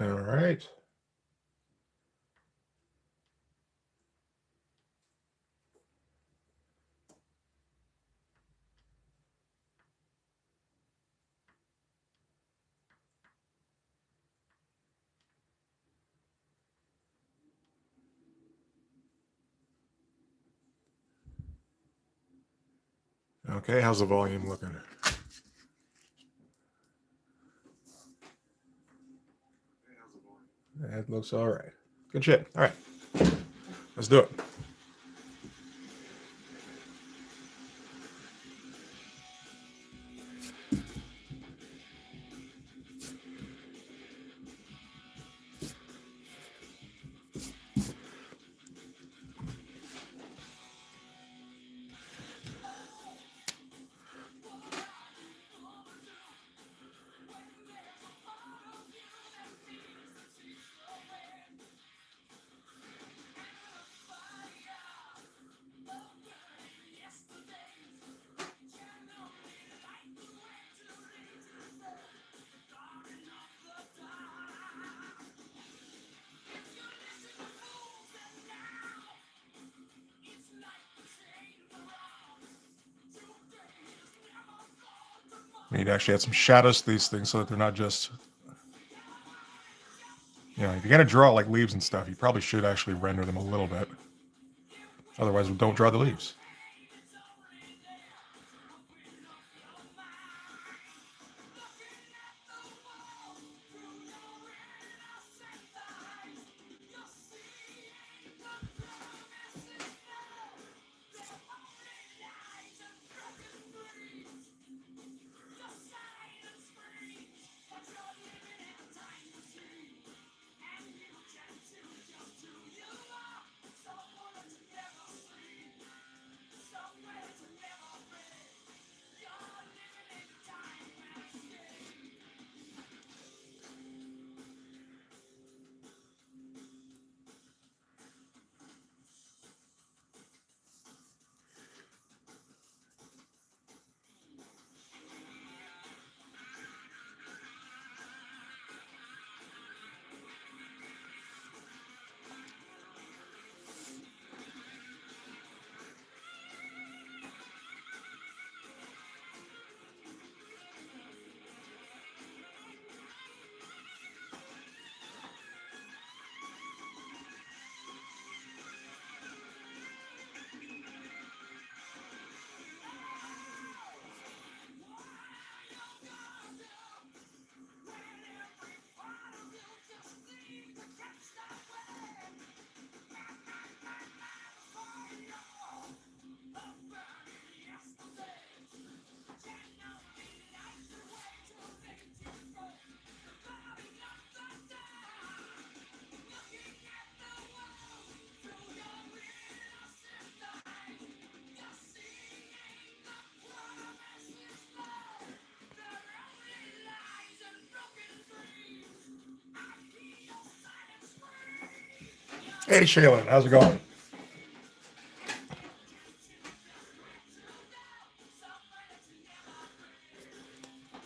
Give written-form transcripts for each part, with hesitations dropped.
All right. Okay, how's the volume looking? That looks all right. Good shit. All right. Let's do it. We need to actually add some shadows to these things so that they're not just, if you're going to draw like leaves and stuff, you probably should actually render them a little bit. Otherwise, don't draw the leaves. Hey, Shaylin, how's it going?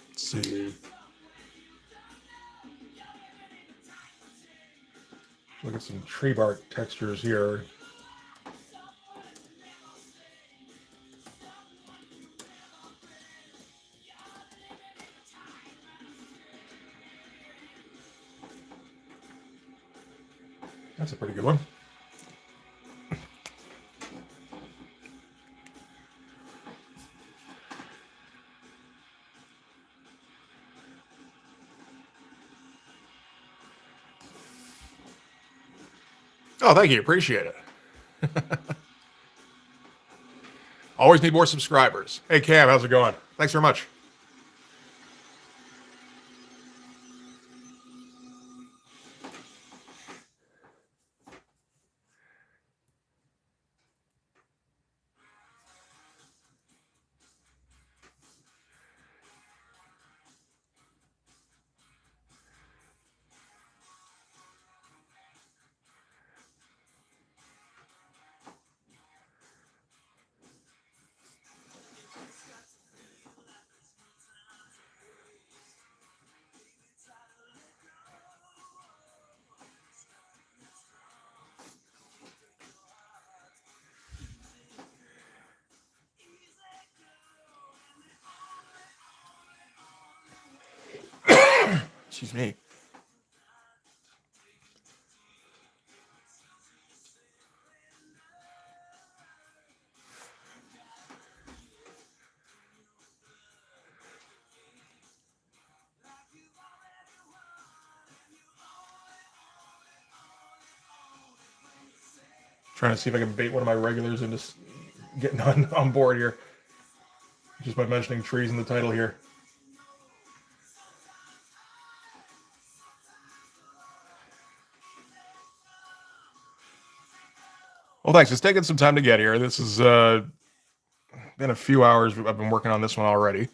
Let's see. Look at some tree bark textures here. That's a pretty good one. Oh, thank you. Appreciate it. Always need more subscribers. Hey, Cam, how's it going? Thanks very much. Excuse me. Trying to see if I can bait one of my regulars into getting on board here. Just by mentioning trees in the title here. Well, thanks. It's taken some time to get here. This has been a few hours. I've been working on this one already.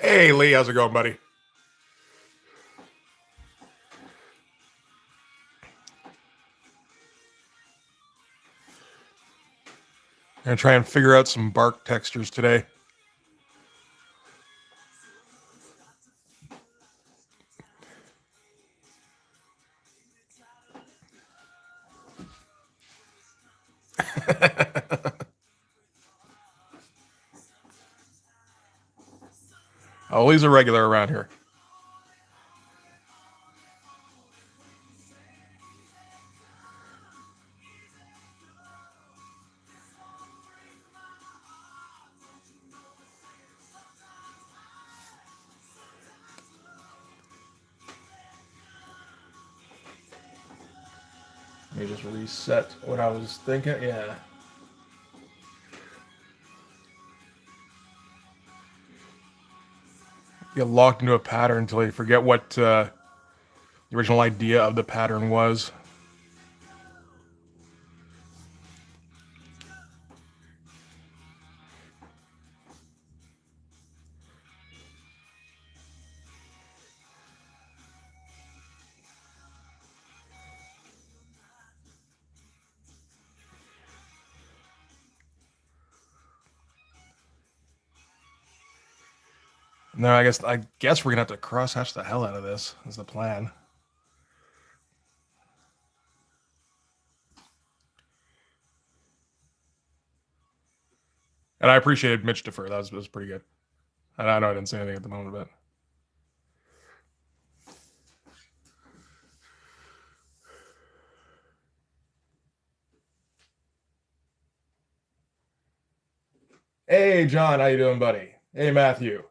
Hey, Lee, how's it going, buddy? I'm gonna try and figure out some bark textures today. Oh, he's a regular around here. Let me just reset what I was thinking. Yeah. Get locked into a pattern until you forget what the original idea of the pattern was. No, I guess we're gonna have to cross-hatch the hell out of this. Is the plan. And I appreciated Mitch defer. That was pretty good. And I know I didn't say anything at the moment, but hey, John, how you doing, buddy? Hey, Matthew.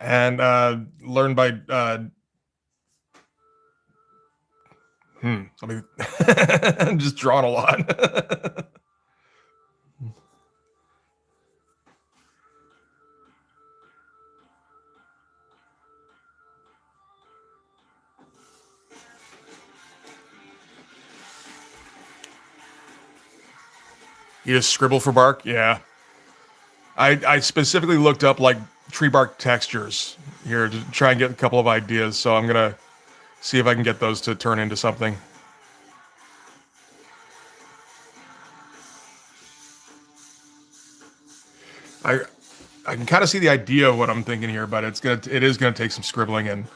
And learn by somebody just drawing a lot. You just scribble for bark? Yeah. I specifically looked up like tree bark textures here to try and get a couple of ideas. So I'm gonna see if I can get those to turn into something. I can kind of see the idea of what I'm thinking here, but it is gonna take some scribbling and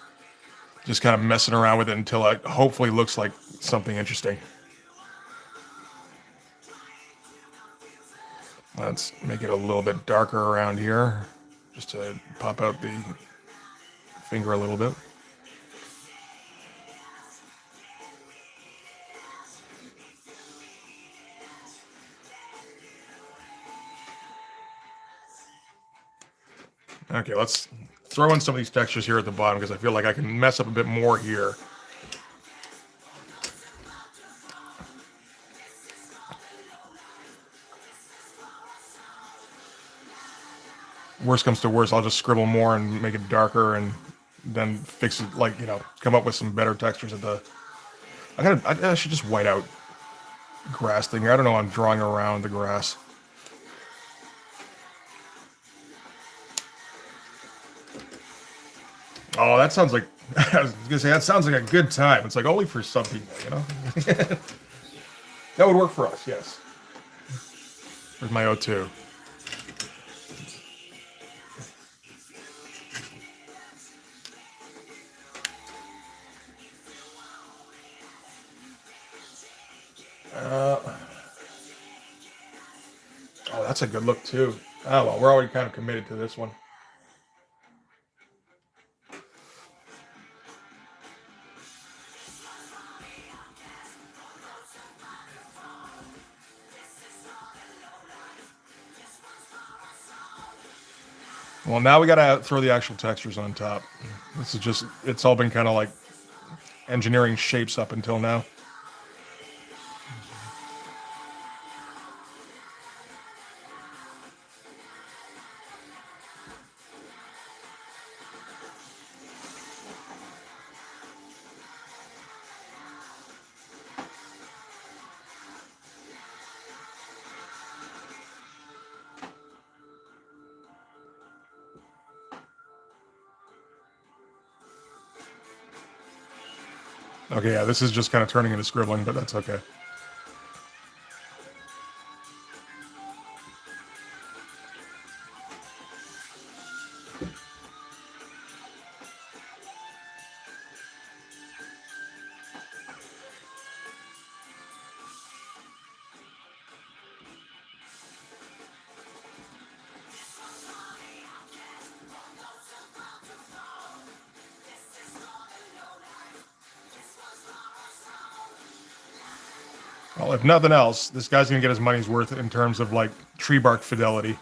just kind of messing around with it until it hopefully looks like something interesting. Let's make it a little bit darker around here, just to pop out the finger a little bit. Okay, let's throw in some of these textures here at the bottom because I feel like I can mess up a bit more here. Worst comes to worst, I'll just scribble more and make it darker and then fix it, like, come up with some better textures at the. I should just white out grass thing here. I don't know. I'm drawing around the grass. Oh, that sounds like. I was gonna say that sounds like a good time. It's like only for some people, That would work for us, yes. Where's my O2? Oh, that's a good look too. Oh well, we're already kind of committed to this one. Well, now we gotta throw the actual textures on top. This is just, it's all been kind of like engineering shapes up until now. Okay, yeah, this is just kind of turning into scribbling, but that's okay. Well, if nothing else, this guy's gonna get his money's worth in terms of like tree bark fidelity.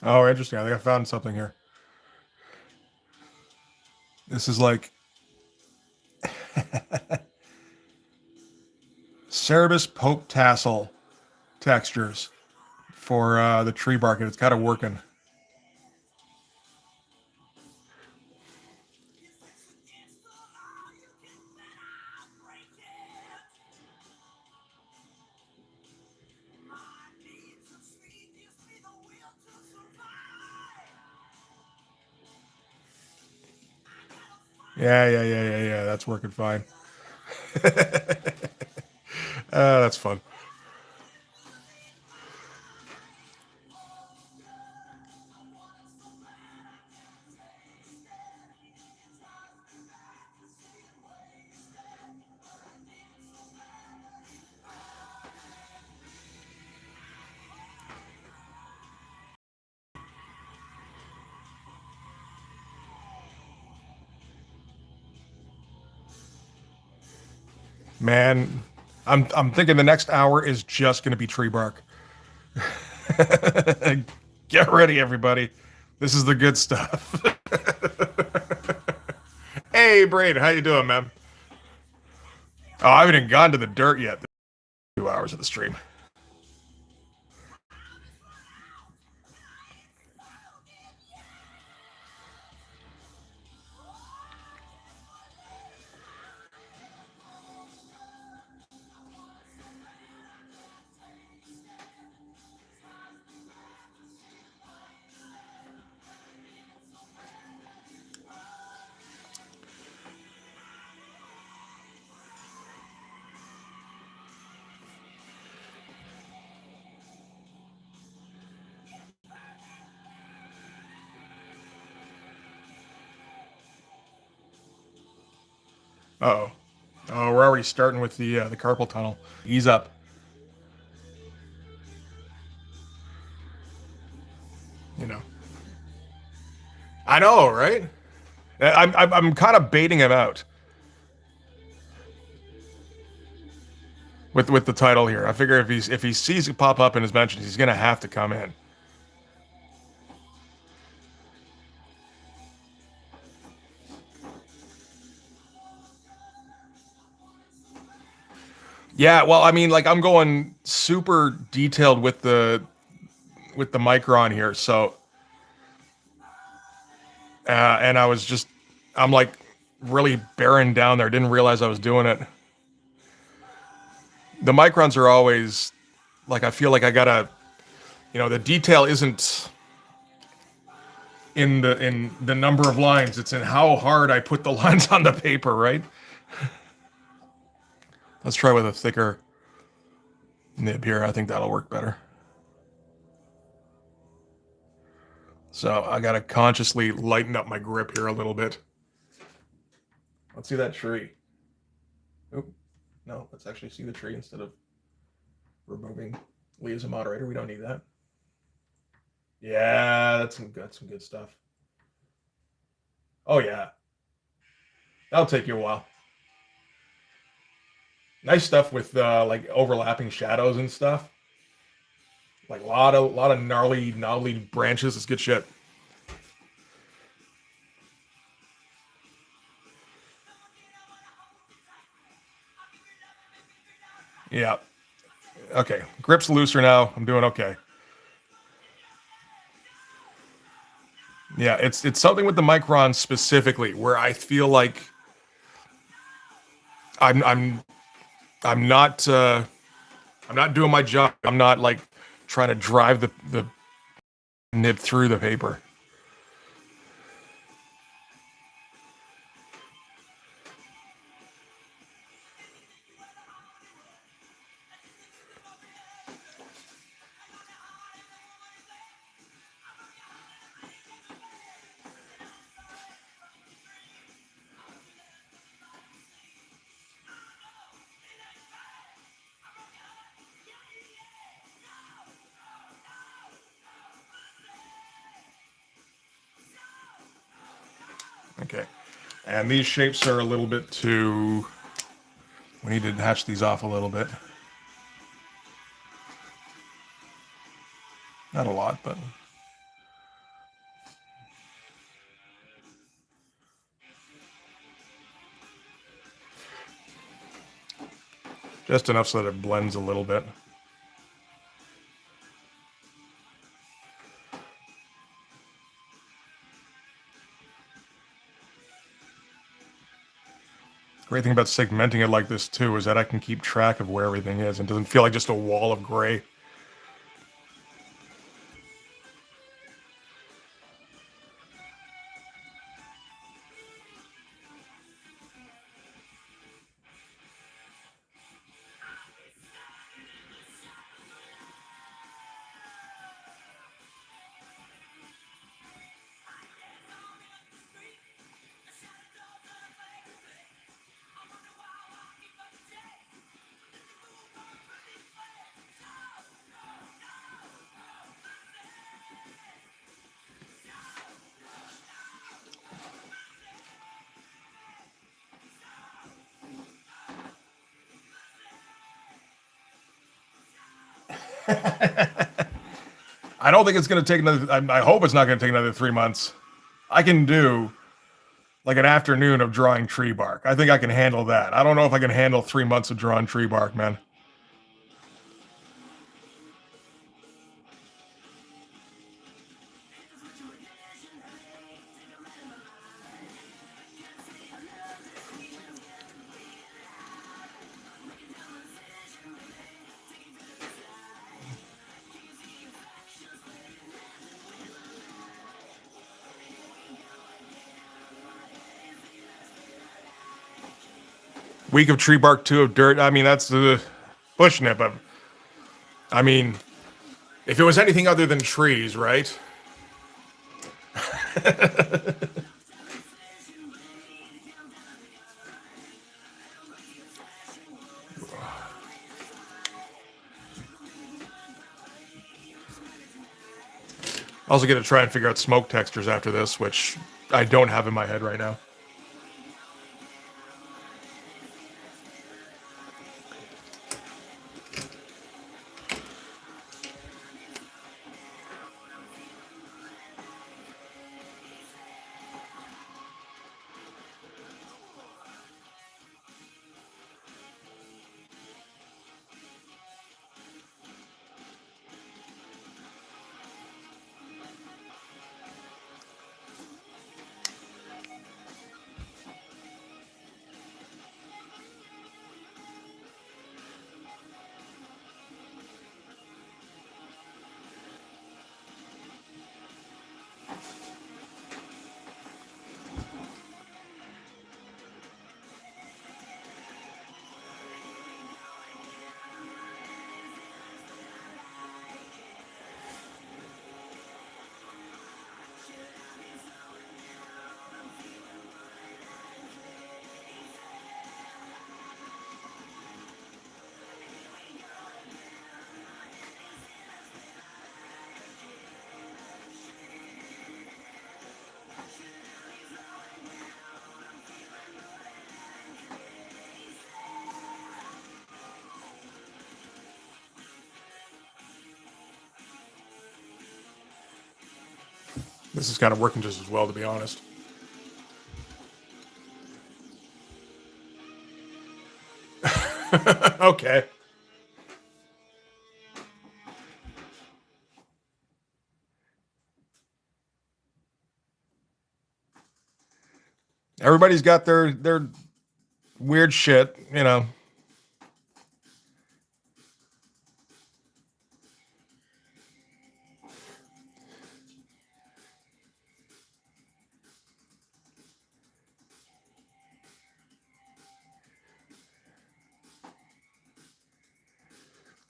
Oh, interesting. I think I found something here. This is like Cerebus Pope Tassel textures for the tree bark, and it's kind of working. Yeah. That's working fine. That's fun. Man, I'm thinking the next hour is just going to be tree bark. Get ready, everybody. This is the good stuff. Hey, Braid, how you doing, man? Oh, I haven't even gone to the dirt yet. 2 hours of the stream. Uh-oh. Oh, we're already starting with the carpal tunnel. Ease up. You know. I know, right? I'm kind of baiting him out with the title here. I figure if he sees it pop up in his mentions, he's gonna have to come in. Yeah, well, I mean, like I'm going super detailed with the micron here, so and I'm like really bearing down there. Didn't realize I was doing it. The microns are always like I feel like I gotta, the detail isn't in the number of lines. It's in how hard I put the lines on the paper, right? Let's try with a thicker nib here. I think that'll work better. So I gotta consciously lighten up my grip here a little bit. Let's see that tree. Oop. No, let's actually see the tree instead of removing Lee as a moderator. We don't need that. Yeah, that's some good stuff. Oh yeah. That'll take you a while. Nice stuff with like overlapping shadows and stuff. Like a lot of gnarly branches. It's good shit. Yeah. Okay. Grip's looser now. I'm doing okay. Yeah, it's something with the micron specifically where I feel like I'm I'm I'm not I'm not doing my job. I'm not like trying to drive the nib through the paper. Okay. And these shapes are a little bit too... We need to hatch these off a little bit. Not a lot, but... just enough so that it blends a little bit. Great thing about segmenting it like this too is that I can keep track of where everything is and it doesn't feel like just a wall of gray. I don't think it's going to take another... I hope it's not going to take another 3 months. I can do like an afternoon of drawing tree bark. I think I can handle that. I don't know if I can handle 3 months of drawing tree bark, man. Week of tree bark, 2 of dirt. I mean, that's the bush nip. I mean, if it was anything other than trees, right? Also going to try and figure out smoke textures after this, which I don't have in my head right now. This is kind of working just as well, to be honest. Okay. Everybody's got their weird shit, you know.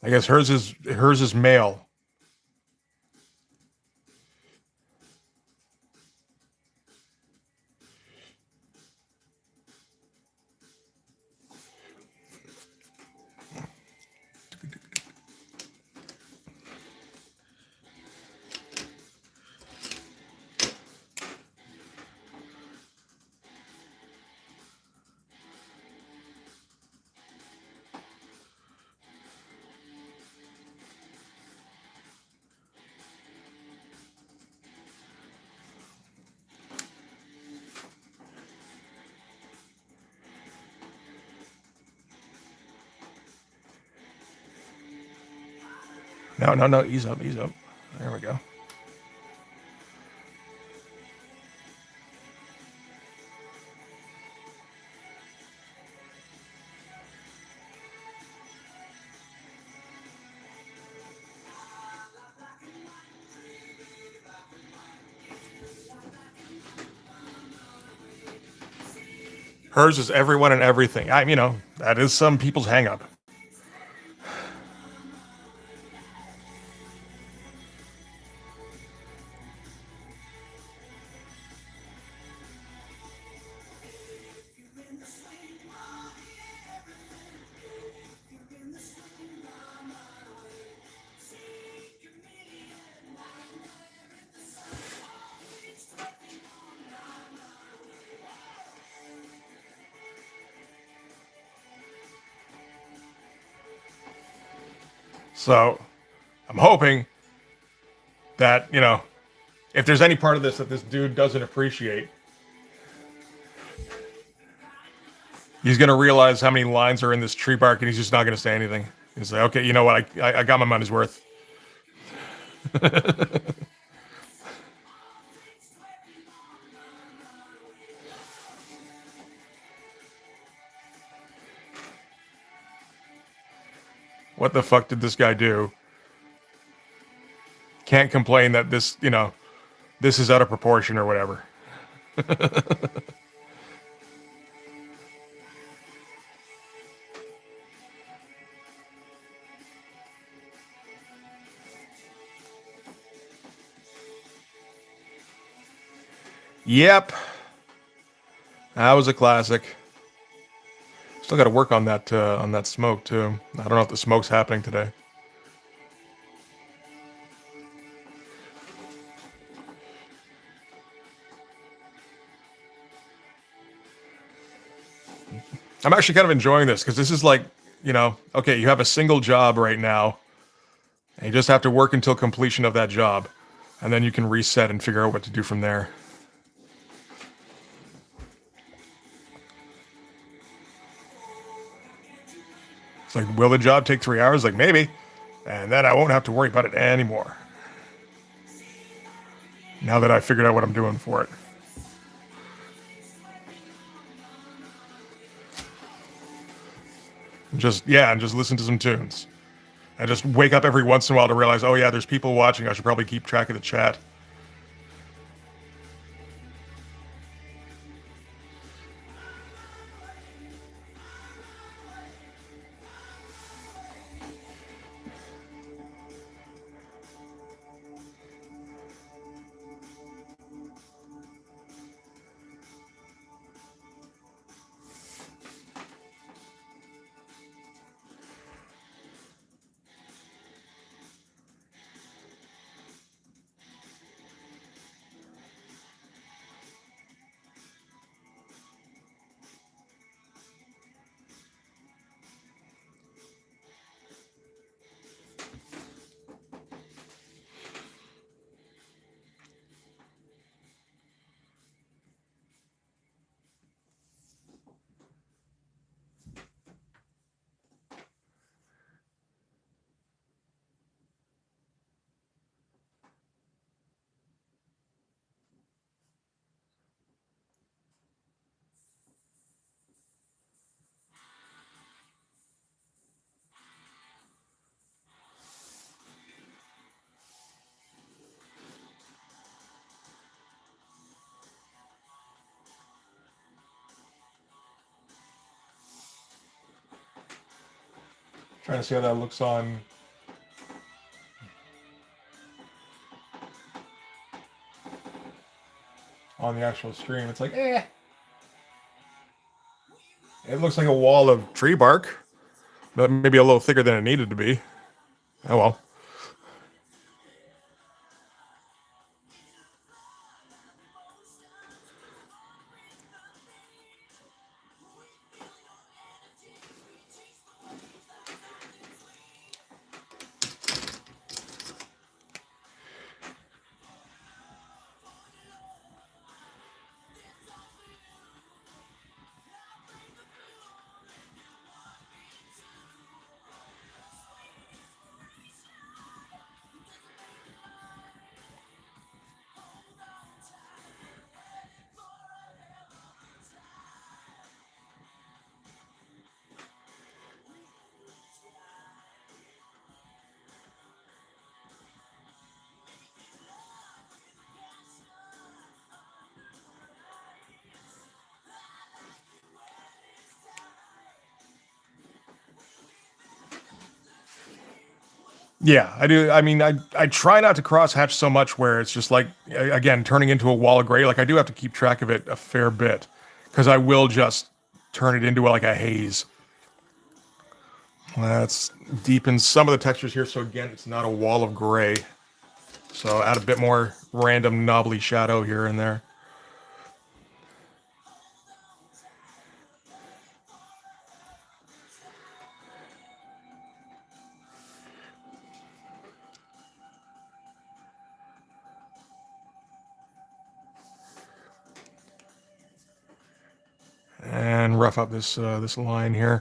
I guess hers is male. No, ease up. There we go. Hers is everyone and everything. That is some people's hang up. So I'm hoping that, if there's any part of this that this dude doesn't appreciate, he's going to realize how many lines are in this tree bark and he's just not going to say anything. He's like, okay, you know what? I got my money's worth. What the fuck did this guy do? Can't complain that this is out of proportion or whatever. Yep. That was a classic. Still got to work on that smoke too. I don't know if the smoke's happening today. I'm actually kind of enjoying this because this is like, okay, you have a single job right now, and you just have to work until completion of that job, and then you can reset and figure out what to do from there. It's like, will the job take 3 hours? Like, maybe. And then I won't have to worry about it anymore. Now that I figured out what I'm doing for it. And just listen to some tunes. I just wake up every once in a while to realize, oh yeah, there's people watching. I should probably keep track of the chat. Trying to see how that looks on the actual stream. It's like, It looks like a wall of tree bark, but maybe a little thicker than it needed to be. Oh well. Yeah, I do. I mean, I try not to cross hatch so much where it's just like, again, turning into a wall of gray. Like, I do have to keep track of it a fair bit because I will just turn it into like a haze. Let's deepen some of the textures here. So again, it's not a wall of gray. So add a bit more random knobbly shadow here and there. And rough up this this line here.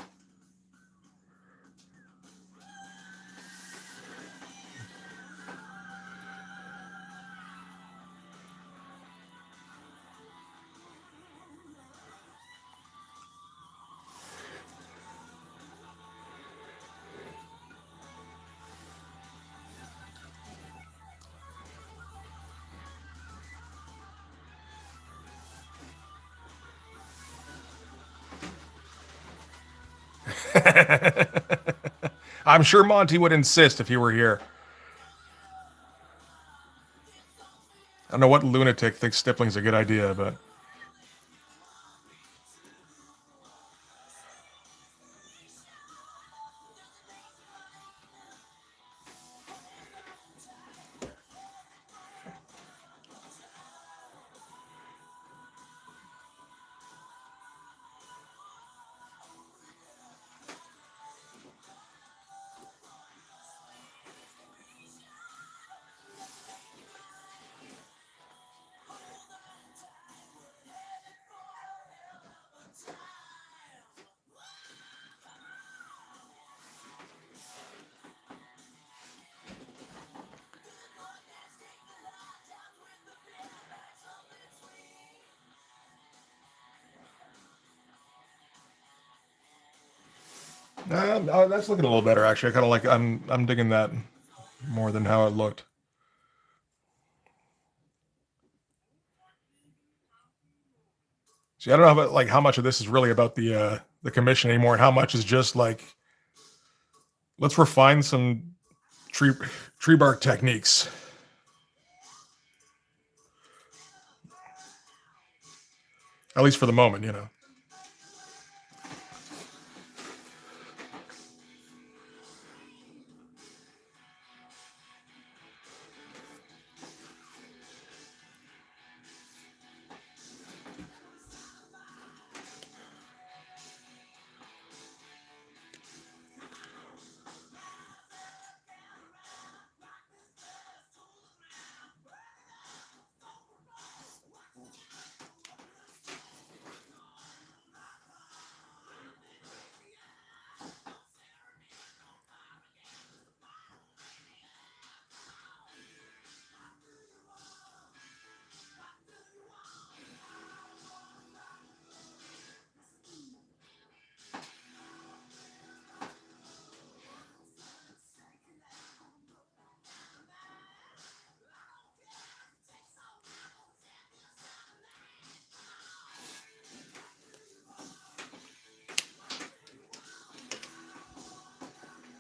I'm sure Monty would insist if he were here. I don't know what lunatic thinks stippling's a good idea, but That's looking a little better, actually. I kind of like. I'm digging that more than how it looked. See, I don't know about like how much of this is really about the commission anymore, and how much is just like let's refine some tree tree bark techniques. At least for the moment, you know.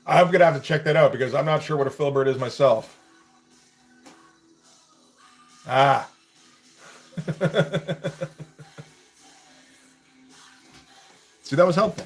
I'm gonna have to check that out because I'm not sure what a filbert is myself. Ah. See, that was helpful.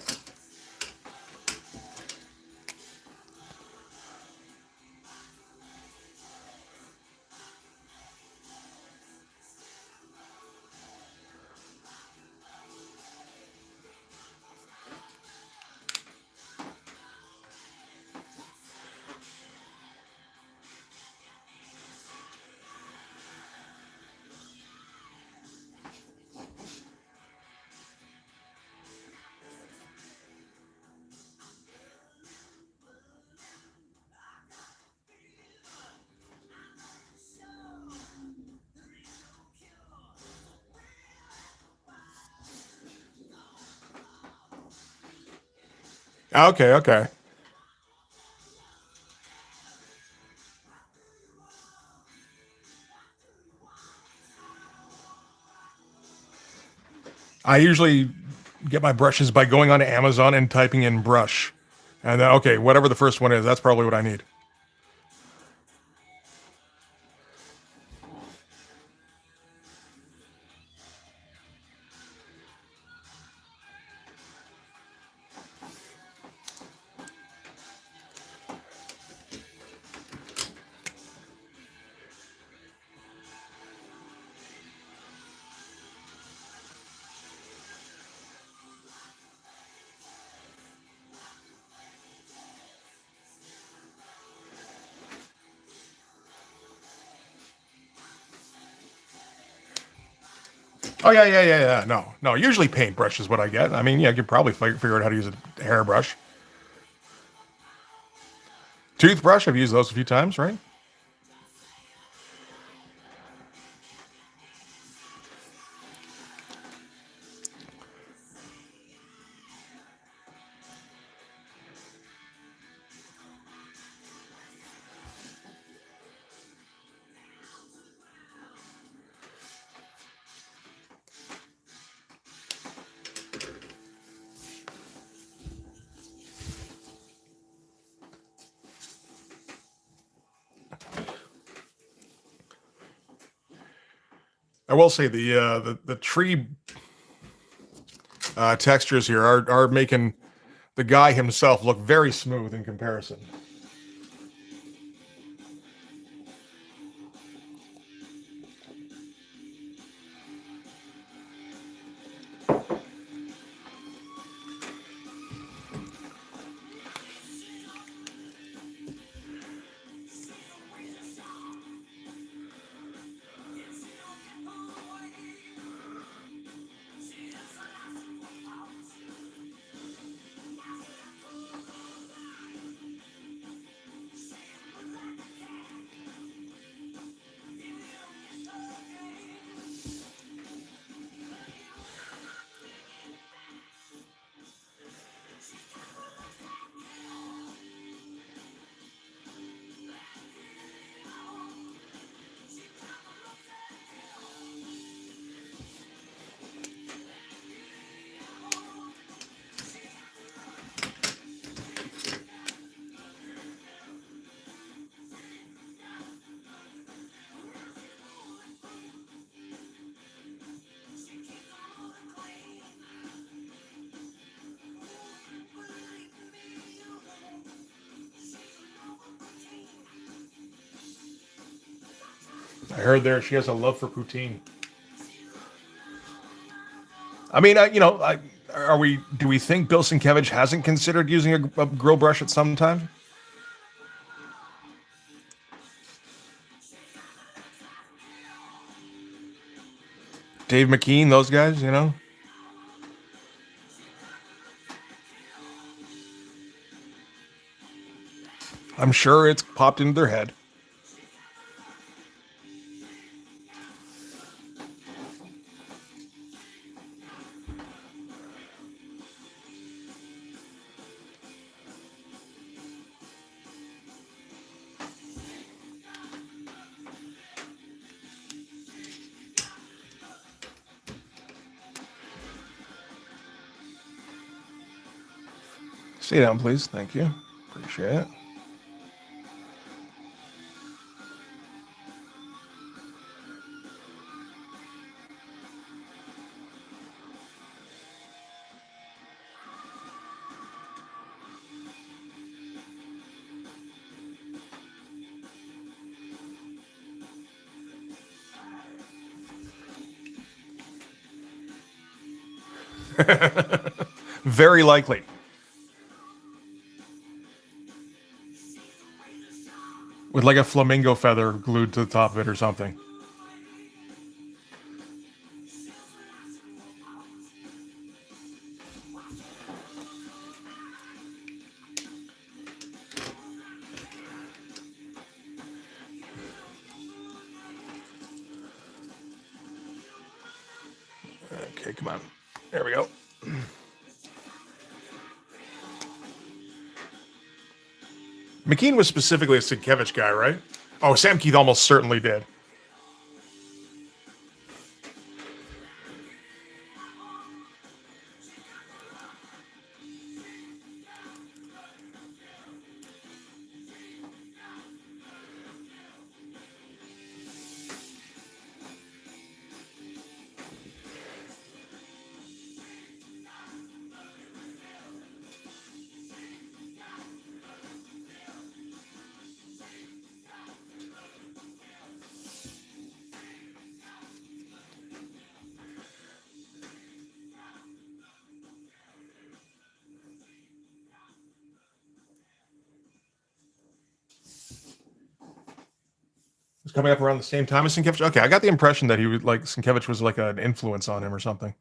Okay, okay. I usually get my brushes by going on Amazon and typing in brush. And then, okay, whatever the first one is, that's probably what I need. Oh yeah. No. Usually paintbrush is what I get. I mean, yeah, I could probably figure out how to use a hairbrush. Toothbrush, I've used those a few times, right? I will say the tree textures here are making the guy himself look very smooth in comparison. I heard there she has a love for poutine. I mean, are we? Do we think Bill Sienkiewicz hasn't considered using a grill brush at some time? Dave McKean, those guys, you know. I'm sure it's popped into their head. Stay down, please. Thank you. Appreciate it. Very likely. With like a flamingo feather glued to the top of it or something. Okay, come on. There we go. McKean was specifically a Sienkiewicz guy, right? Oh, Sam Keith almost certainly did. Was coming up around the same time as Sienkiewicz. Okay, I got the impression that he would like Sienkiewicz was like an influence on him or something.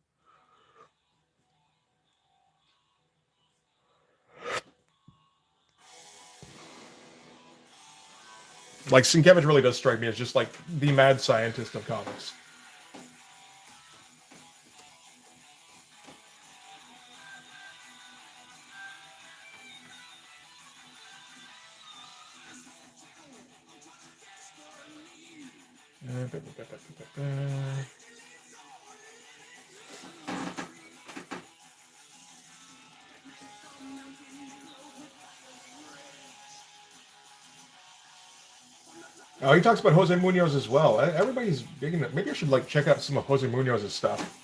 Like Sienkiewicz really does strike me as just like the mad scientist of comics. Oh, he talks about Jose Munoz as well. Everybody's big into. Maybe I should like check out some of Jose Munoz's stuff.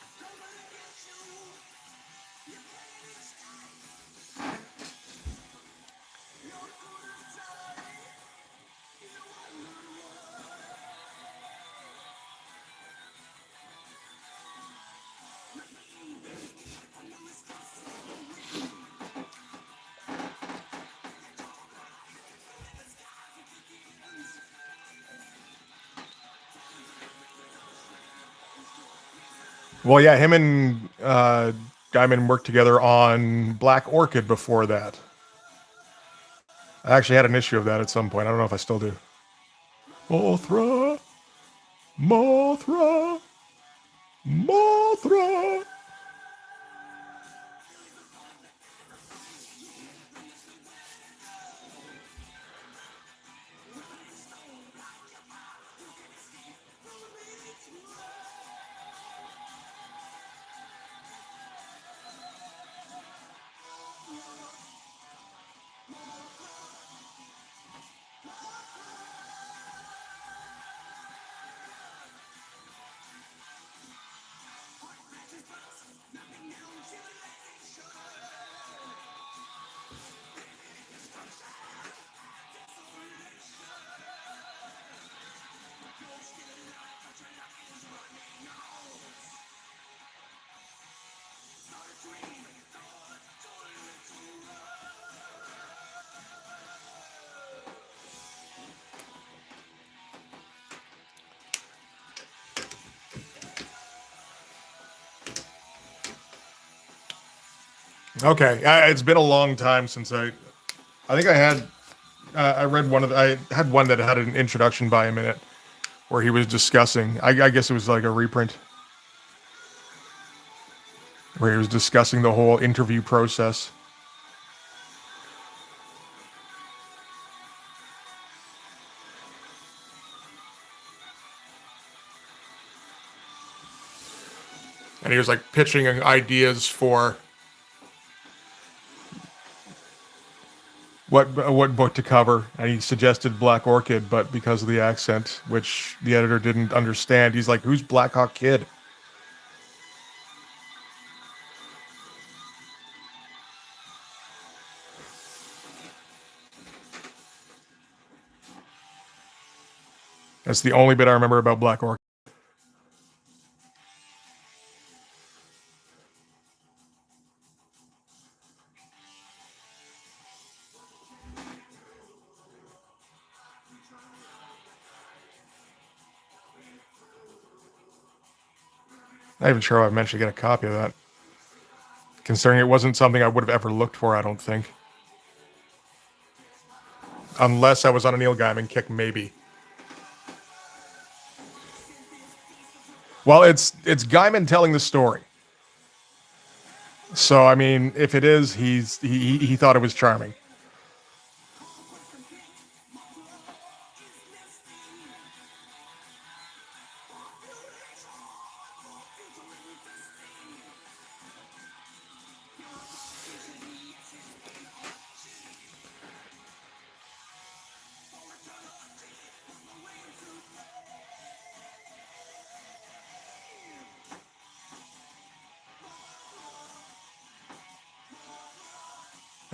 Well, yeah, him and Diamond worked together on Black Orchid before that. I actually had an issue of that at some point. I don't know if I still do. Mothra, Mothra, Mothra. Okay, it's been a long time since I think I had. I read one of. I had one that had an introduction by him in it, where he was discussing. I guess it was like a reprint, where he was discussing the whole interview process. And he was like pitching ideas for what book to cover, and he suggested Black Orchid, but because of the accent, which the editor didn't understand, he's like, "Who's Black Hawk Kid?" That's the only bit I remember about Black Orchid. Not even sure I've managed to get a copy of that, considering it wasn't something I would have ever looked for. I don't think, unless I was on a Neil Gaiman kick, maybe. Well, it's Gaiman telling the story. So I mean, if it is, he thought it was charming.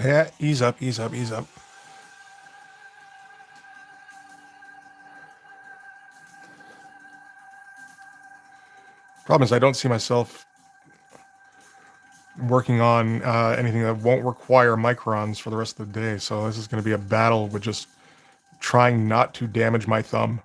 Yeah, ease up, ease up, ease up. Problem is, I don't see myself working on anything that won't require microns for the rest of the day. So this is going to be a battle with just trying not to damage my thumb.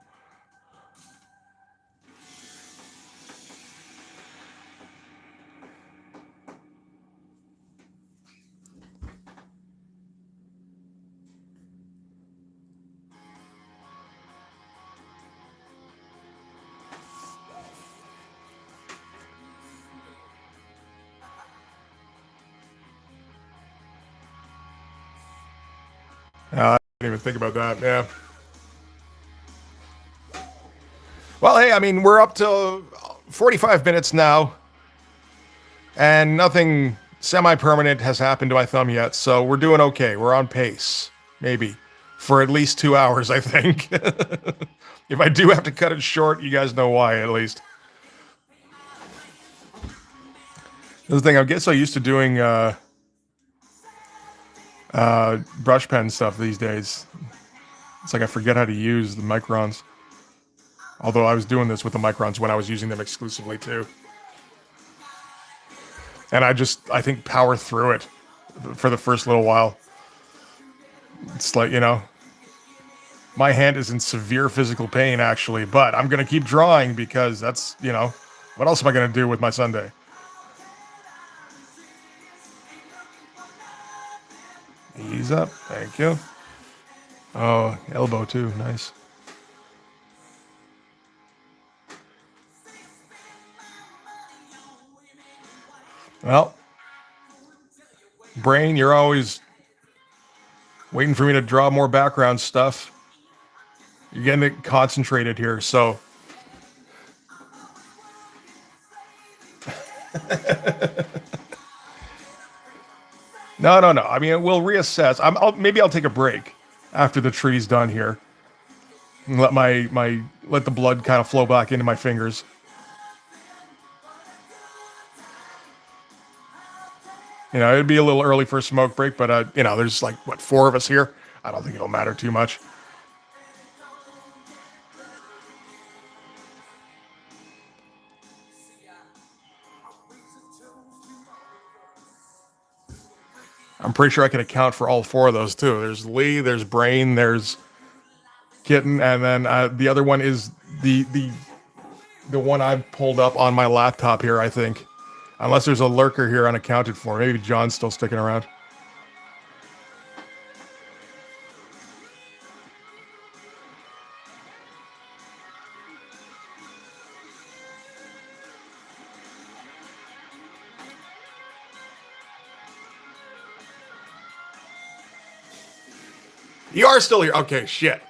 I didn't even think about that. Yeah. Well, hey, I mean, we're up to 45 minutes now, and nothing semi-permanent has happened to my thumb yet, so we're doing okay. We're on pace, maybe, for at least 2 hours, I think. If I do have to cut it short, you guys know why, at least. The thing, I get so used to doing brush pen stuff these days. It's like I forget how to use the microns. Although I was doing this with the microns when I was using them exclusively too. And I think, power through it for the first little while. It's like, my hand is in severe physical pain, actually, but I'm going to keep drawing because that's, what else am I going to do with my Sunday? Ease up. Thank you. Oh, elbow too. Nice. Well, brain, you're always waiting for me to draw more background stuff. You're getting it concentrated here, so. No. I mean, we'll reassess. Maybe I'll take a break after the tree's done here, and let let the blood kind of flow back into my fingers. It'd be a little early for a smoke break, but there's like 4 of us here. I don't think it'll matter too much. I'm pretty sure I can account for all 4 of those too. There's Lee, there's Brain, there's Kitten, and then the other one is the one I pulled up on my laptop here, I think. Unless there's a lurker here unaccounted for. Maybe John's still sticking around. You are still here. Okay, shit.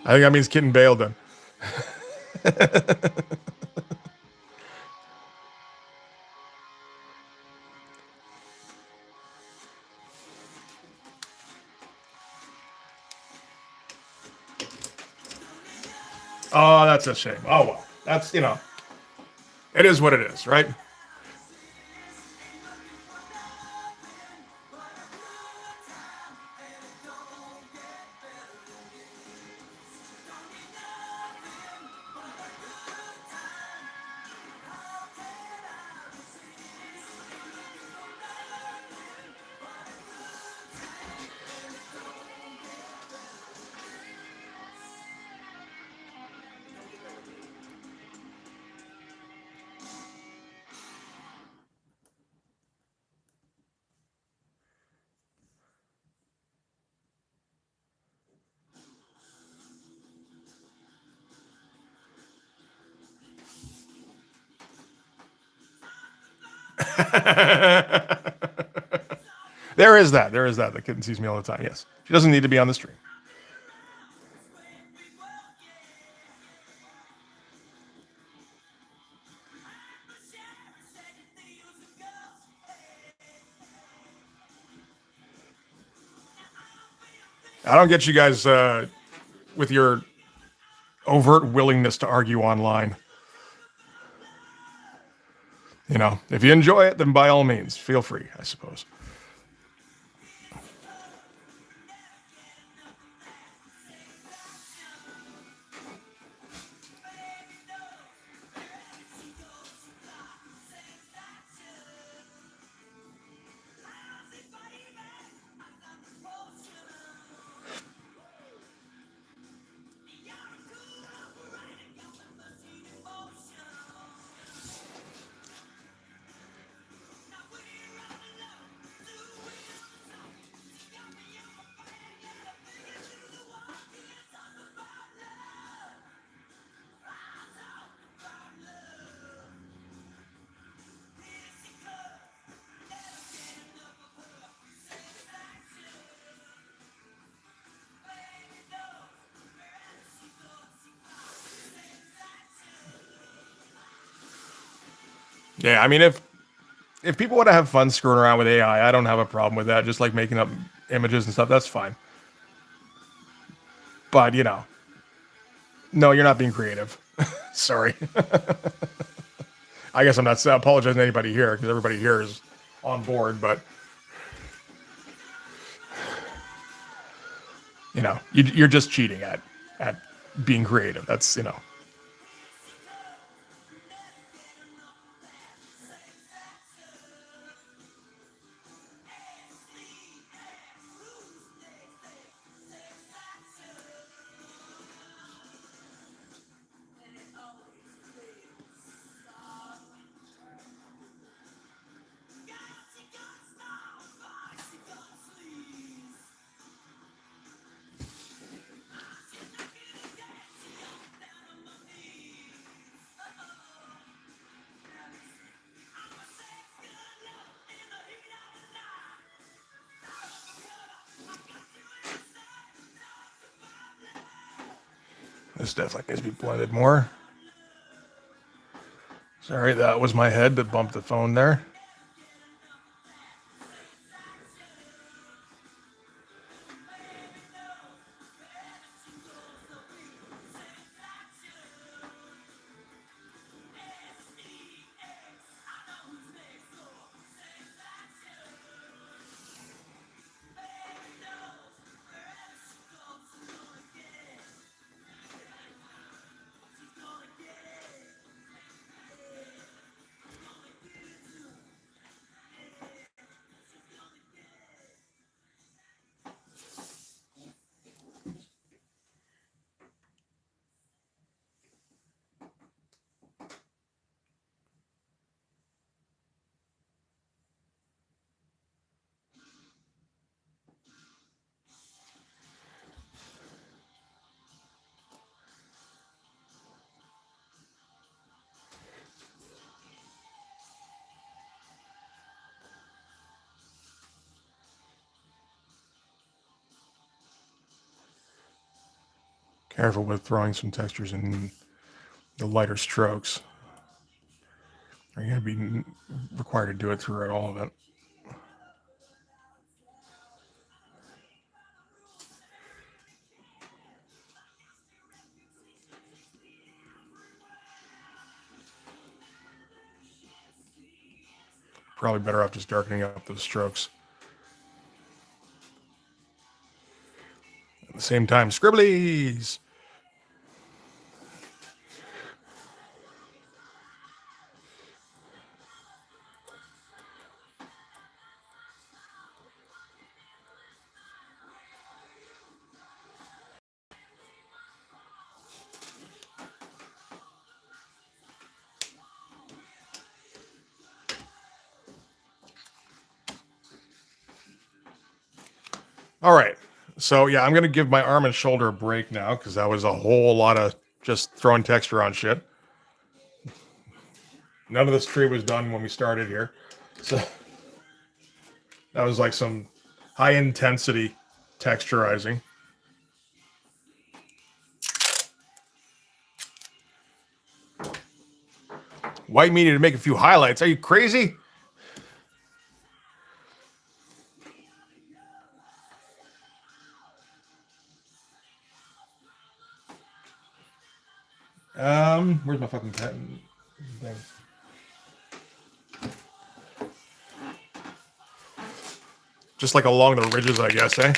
I think that means Kitten bailed then. Oh, that's a shame. Oh, well. That's, you know, it is what it is, right? There is that. There is that. The kitten sees me all the time. Yes. She doesn't need to be on the stream. I don't get you guys with your overt willingness to argue online. You know, if you enjoy it, then by all means, feel free, I suppose. Yeah, I mean, if people want to have fun screwing around with AI, I don't have a problem with that. Just like making up images and stuff, that's fine. But you know, no, you're not being creative. Sorry. I guess I'm not apologizing to anybody here because everybody here is on board. But you know, you're just cheating at being creative. That's, you know. This definitely needs to be blended more. Sorry, that was my head that bumped the phone there. Careful with throwing some textures in the lighter strokes. You're going to be required to do it throughout all of it. Probably better off just darkening up those strokes. At the same time, scribblies! All right. So, yeah, I'm going to give my arm and shoulder a break now because that was a whole lot of just throwing texture on shit. None of this tree was done when we started here. So, that was like some high intensity texturizing. White media to make a few highlights. Are you crazy? Where's my fucking pen thing? Just like along the ridges, I guess, eh?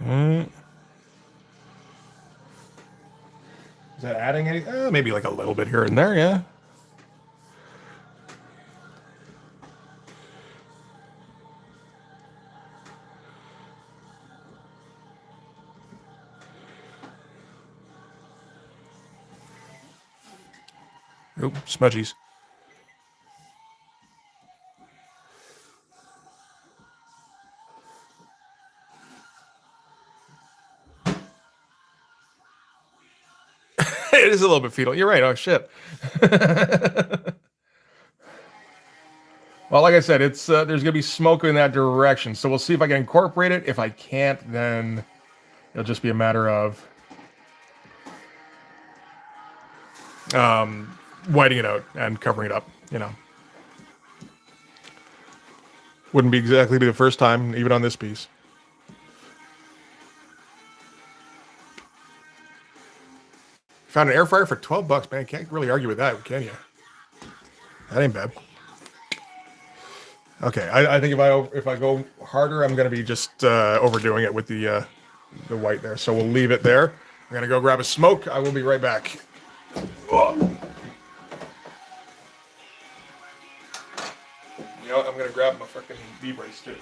Okay. Is that adding any? Maybe like a little bit here and there, yeah. Oop, smudgies. It is a little bit fetal. You're right. Oh, shit. Well, like I said, it's there's going to be smoke in that direction. So we'll see if I can incorporate it. If I can't, then it'll just be a matter of whiting it out and covering it up, you know. Wouldn't be exactly the first time, even on this piece. Found an air fryer for $12, man. Can't really argue with that, can you? That ain't bad. Okay, I think if I go harder, I'm gonna be just overdoing it with the white there. So we'll leave it there. I'm gonna go grab a smoke. I will be right back. Ugh. You know what? I'm gonna grab my fucking V-brace too.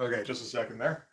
Okay, just a second there.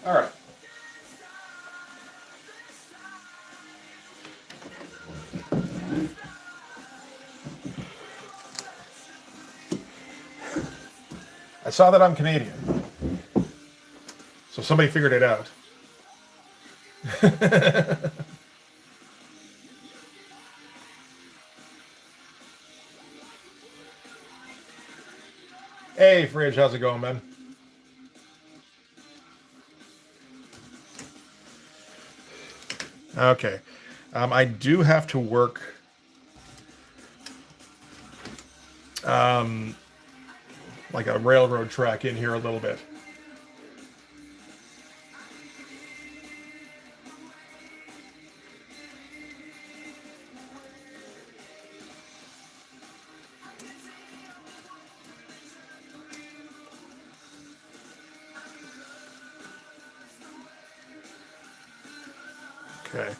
All right. I saw that I'm Canadian, so somebody figured it out. Hey, Fridge, how's it going, man? Okay. I do have to work like a railroad track in here a little bit. Okay.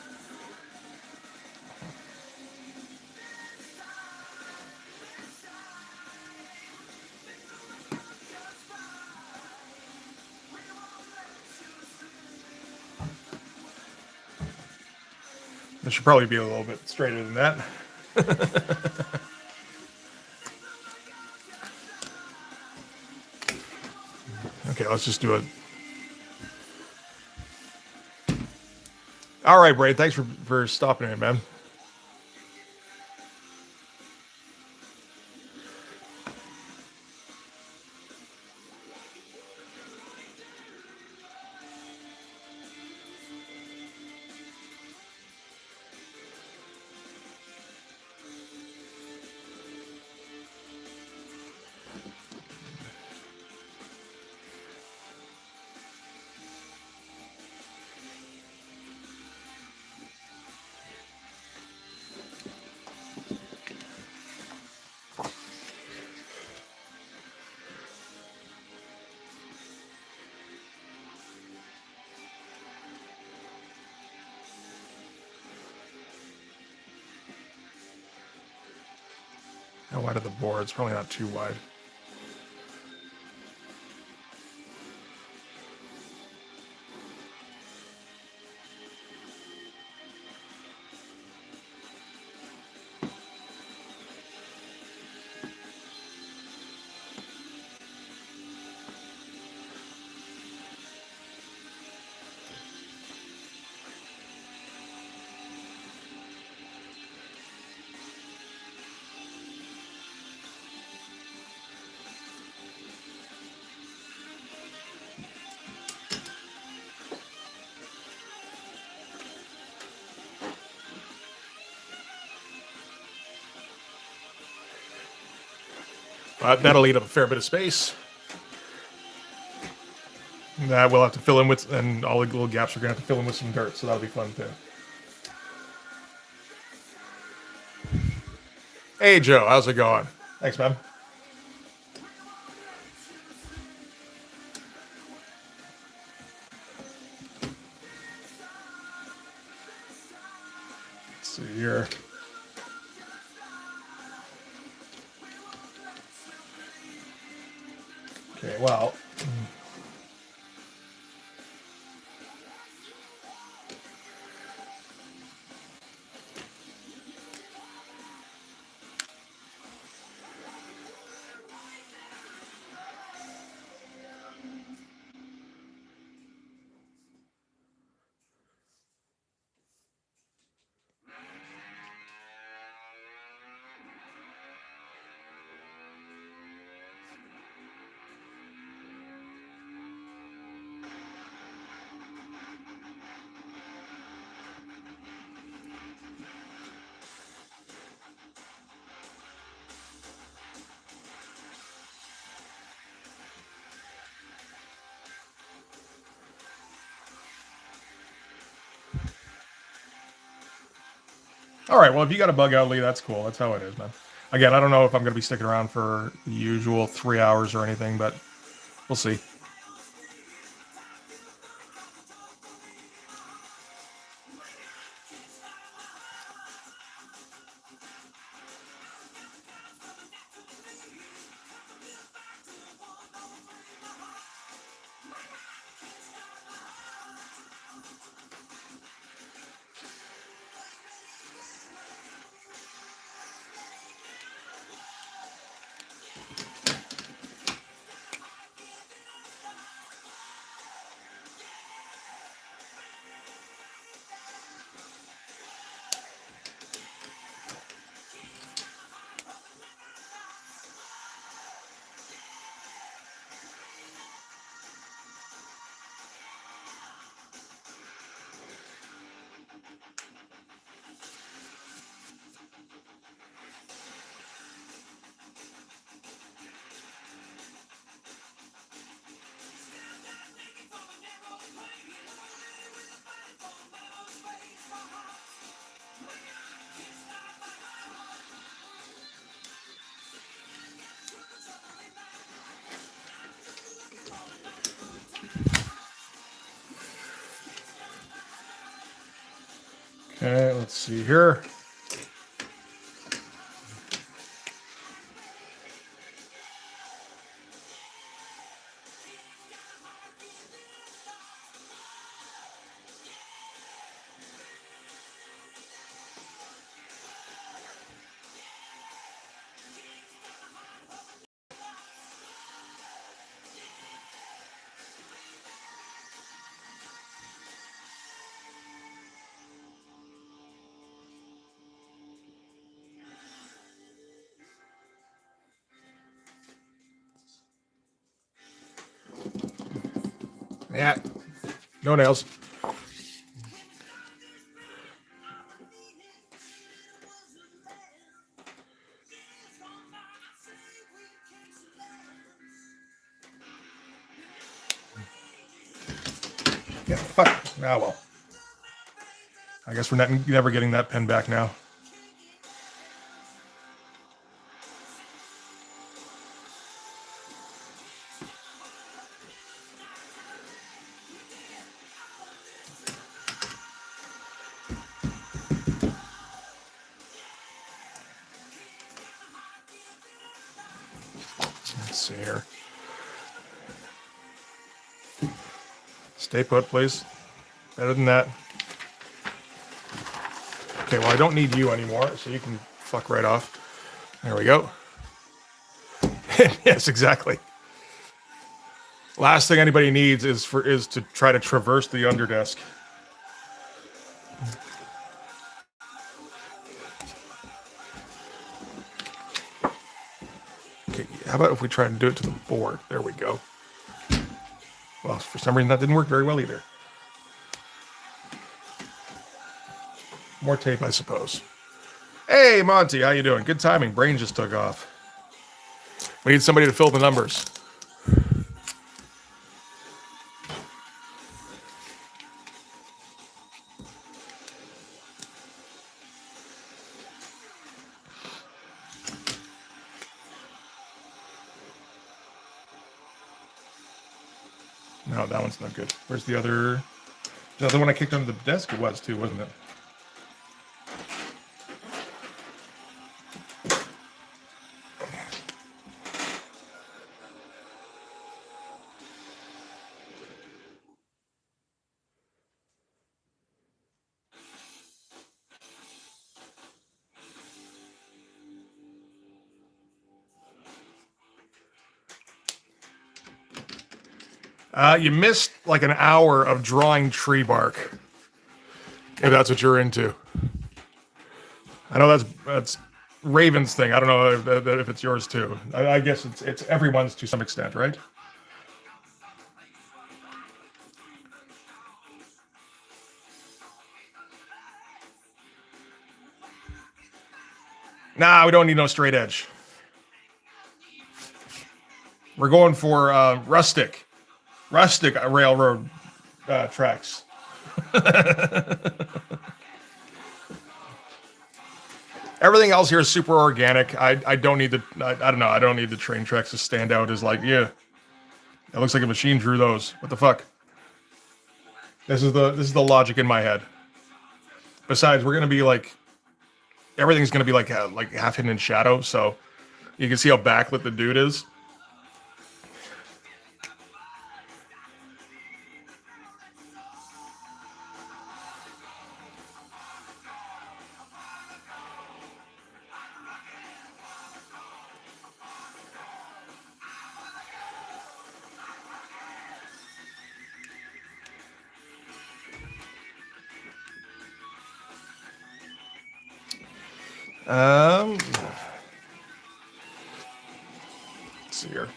This should probably be a little bit straighter than that. Okay, let's just do it. All right, Braid, thanks for stopping in, man. How wide are the boards? Probably not too wide. That'll eat up a fair bit of space. That we'll have to fill in with, and all the little gaps are going to have to fill in with some dirt, so that'll be fun too. Hey, Joe, how's it going? Thanks, man. Let's see here. Okay, well. All right, well, if you got a bug out, Lee, that's cool. That's how it is, man. Again, I don't know if I'm going to be sticking around for the usual 3 hours or anything, but we'll see. Okay, let's see here. Yeah, no nails. Yeah, fuck. Ah, well. I guess we're never getting that pen back now. Let's see here. Stay put, please. Better than that. Okay, well, I don't need you anymore, so you can fuck right off. There we go. Yes, exactly. Last thing anybody needs is to try to traverse the underdesk. Okay, how about if we try and do it to the board? There we go. Well, for some reason that didn't work very well either. More tape, I suppose. Hey, Monty, how you doing? Good timing. Brain just took off. We need somebody to fill the numbers. No, that one's not good. Where's the other? The other one I kicked under the desk? It was too, wasn't it? You missed like an hour of drawing tree bark. If that's what you're into. I know that's Raven's thing. I don't know if it's yours too. I guess it's everyone's to some extent, right? Nah, we don't need no straight edge. We're going for rustic railroad tracks. Everything else here is super organic. I don't need the I don't know. I don't need the train tracks to stand out as like, yeah, it looks like a machine drew those. What the fuck? This is the logic in my head. Besides, we're gonna be like everything's gonna be like half hidden in shadow, so you can see how backlit the dude is. Let's see here.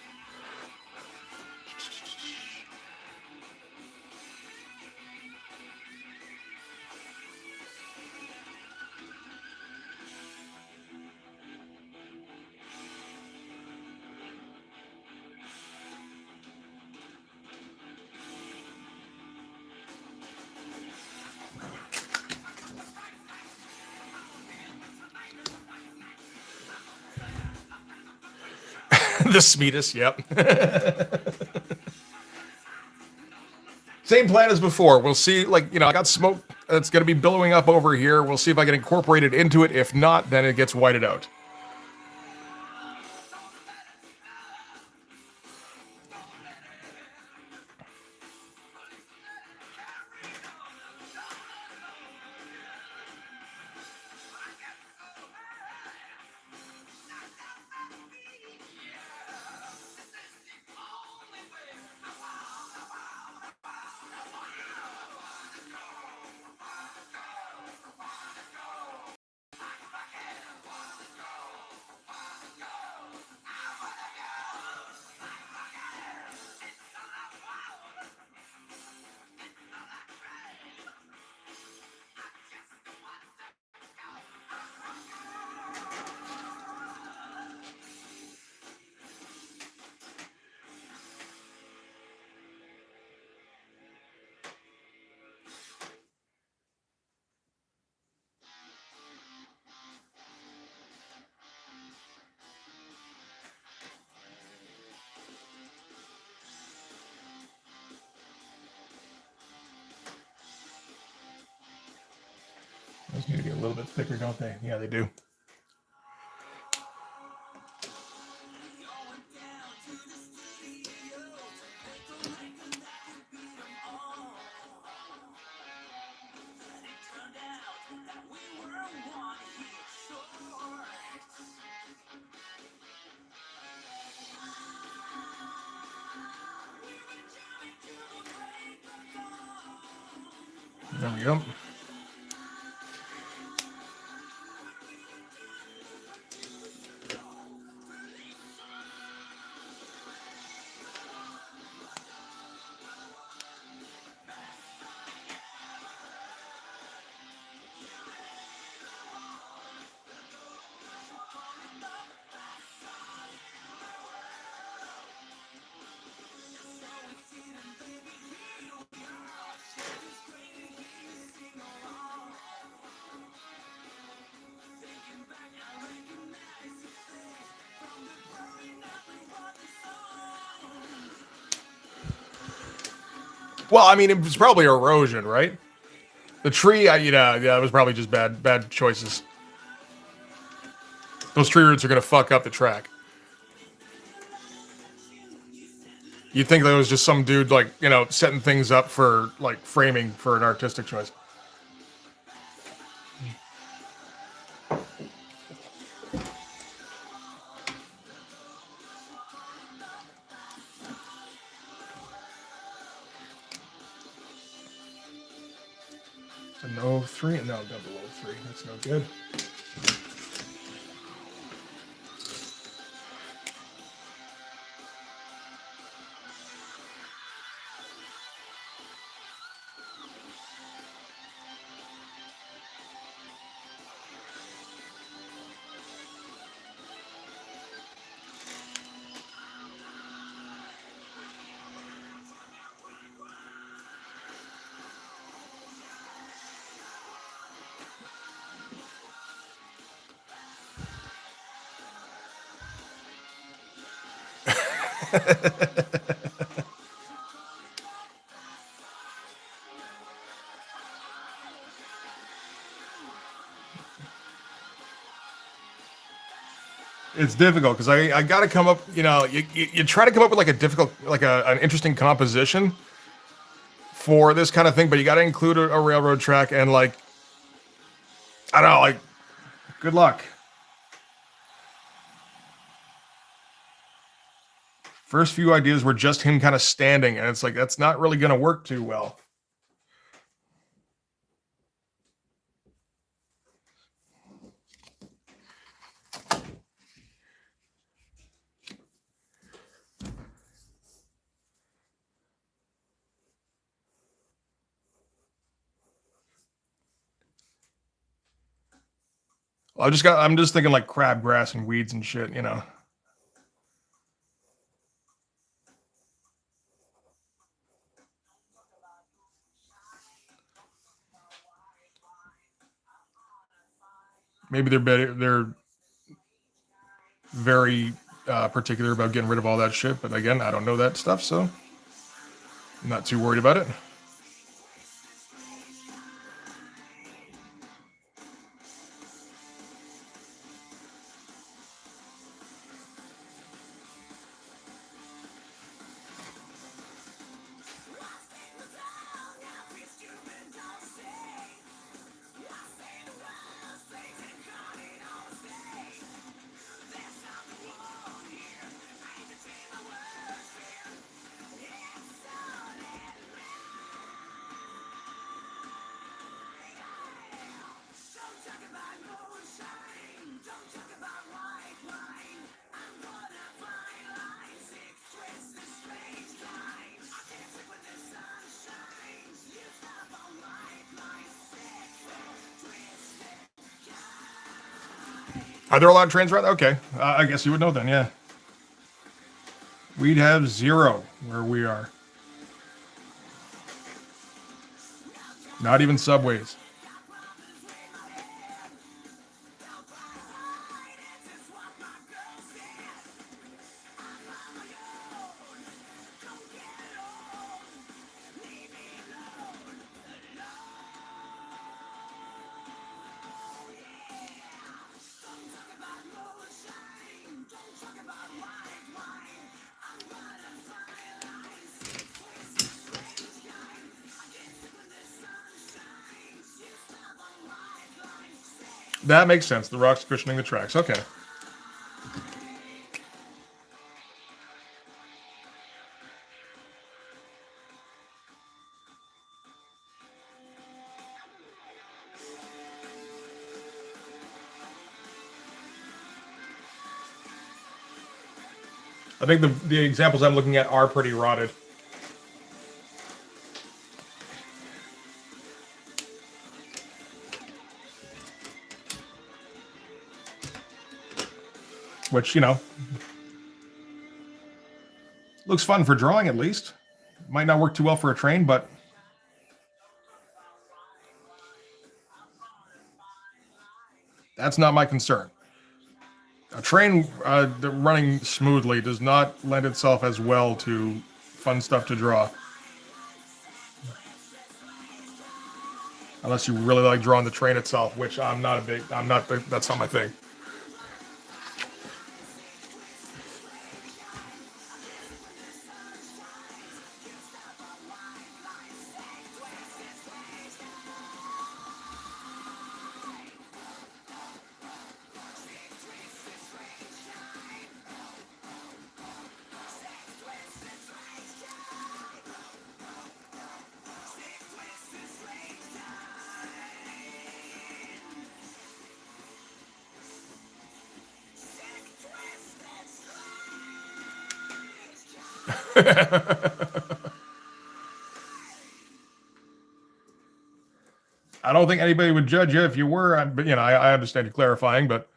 The Smeetus, yep. Same plan as before. We'll see, like, I got smoke that's going to be billowing up over here. We'll see if I can incorporate it into it. If not, then it gets whited out. Those need to get a little bit thicker, don't they? Yeah, they do. There we go. Well, I mean, it was probably erosion, right? The tree, yeah, it was probably just bad choices. Those tree roots are gonna fuck up the track. You'd think that was just some dude, like, setting things up for, like, framing for an artistic choice. An 03? No, double 03. That's no good. It's difficult because I got to come up. You try to come up with like a difficult, like an interesting composition for this kind of thing, but you got to include a railroad track and like I don't know, like good luck. First few ideas were just him kind of standing, and it's like that's not really going to work too well. I'm just thinking like crabgrass and weeds and shit, you know. Maybe they're very particular about getting rid of all that shit, but again, I don't know that stuff, so I'm not too worried about it. Are there a lot of trains around? Okay, I guess you would know then. Yeah, we'd have 0 where we are. Not even subways. That makes sense. The rocks cushioning the tracks. Okay. I think the examples I'm looking at are pretty rotted. Which, you know, looks fun for drawing at least. Might not work too well for a train, but that's not my concern. A train running smoothly does not lend itself as well to fun stuff to draw. Unless you really like drawing the train itself, which I'm not that's not my thing. I don't think anybody would judge you if you were, but you know, I understand you clarifying, but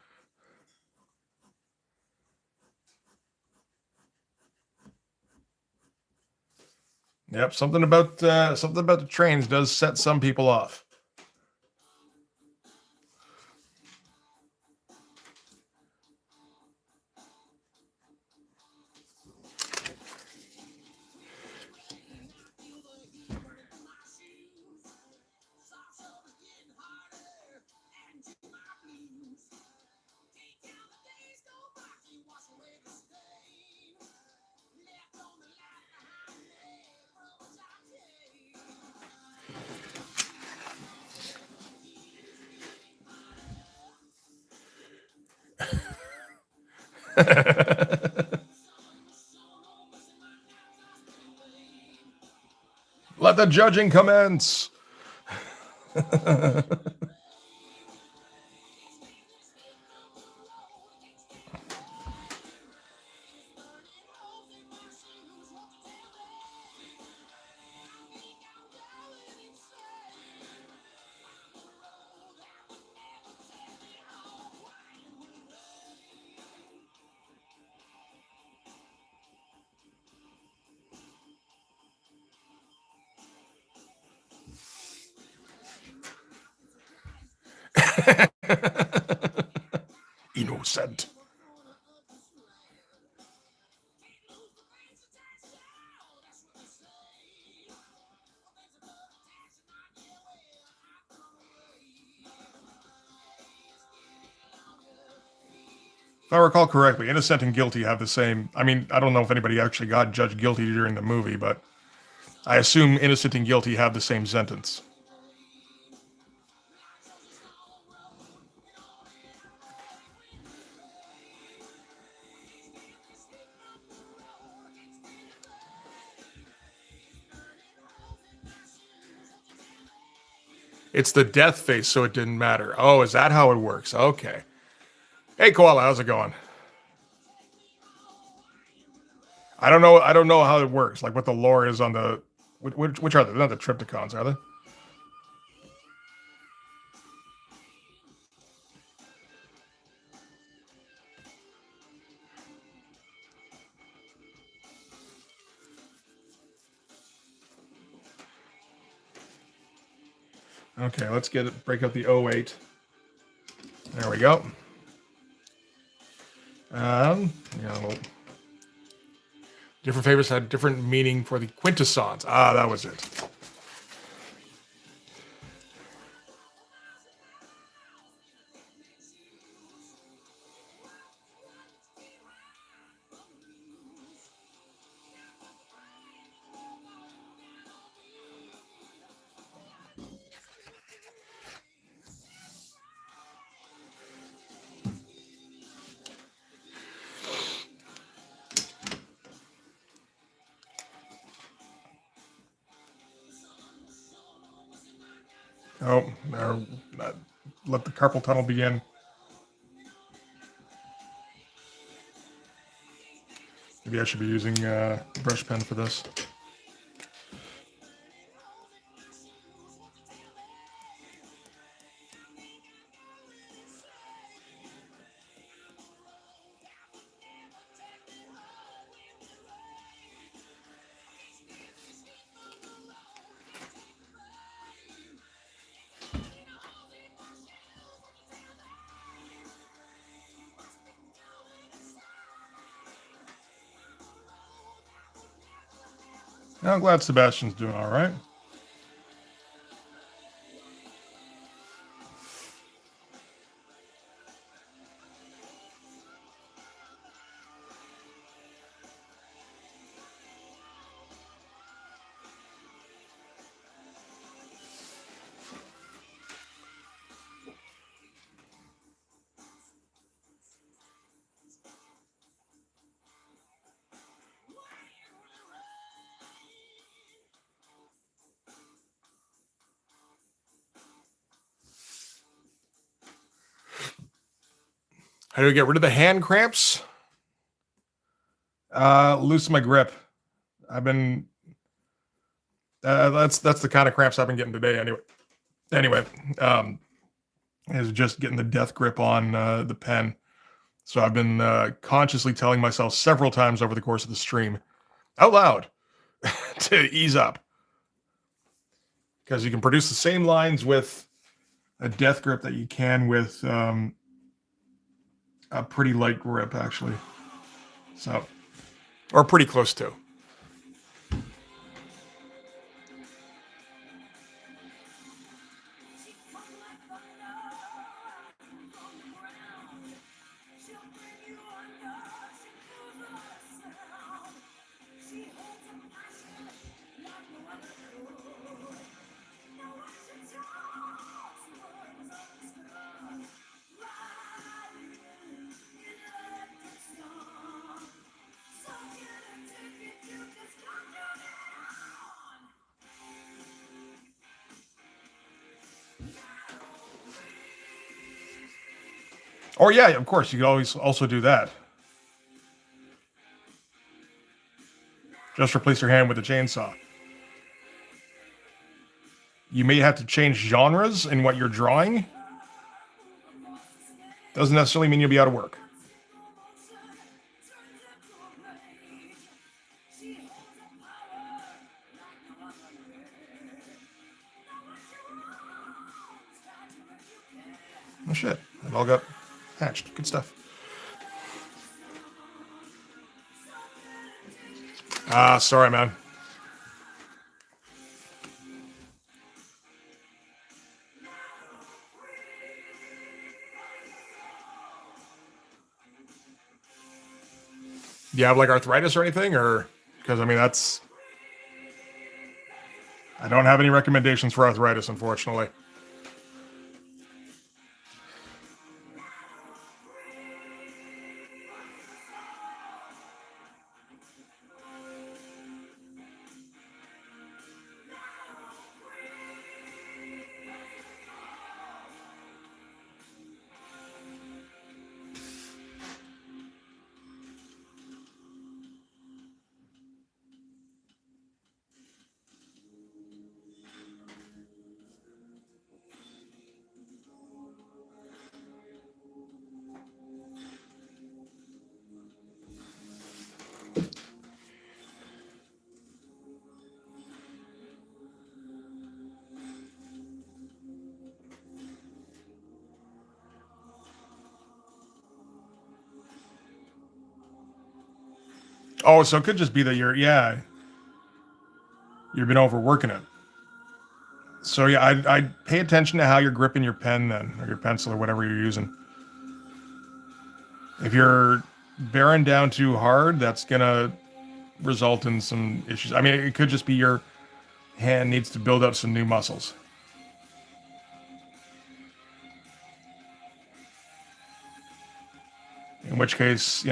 yep, something about the trains does set some people off. Let the judging commence. Innocent. If I recall correctly, innocent and guilty have the same. I mean, I don't know if anybody actually got judged guilty during the movie, but I assume innocent and guilty have the same sentence. It's the death face, so it didn't matter. Oh, is that how it works? Okay. Hey, Koala, how's it going? I don't know. I don't know how it works. Like what the lore is on the which are they? They're not the Triptychons, are they? Okay, let's get it. Break out the 08. There we go. Well, different favorites had different meaning for the quintessons. Ah, that was it. Oh, let the carpal tunnel begin. Maybe I should be using brush pen for this. I'm glad Sebastian's doing all right. How do we get rid of the hand cramps? Loosen my grip. I've been. That's the kind of cramps I've been getting today. Anyway, is just getting the death grip on the pen. So I've been consciously telling myself several times over the course of the stream, out loud, to ease up, because you can produce the same lines with a death grip that you can with a pretty light grip, actually. So, or pretty close to. Or yeah, of course, you could always also do that. Just replace your hand with a chainsaw. You may have to change genres in what you're drawing. Doesn't necessarily mean you'll be out of work. Oh shit, it all got hatched. Good stuff. Ah, sorry, man. Do you have like arthritis or anything? Or because I mean, that's. I don't have any recommendations for arthritis, unfortunately. Oh, so it could just be that you've been overworking it. So yeah, I'd pay attention to how you're gripping your pen then, or your pencil, or whatever you're using. If you're bearing down too hard, that's gonna result in some issues. I mean, it could just be your hand needs to build up some new muscles. In which case,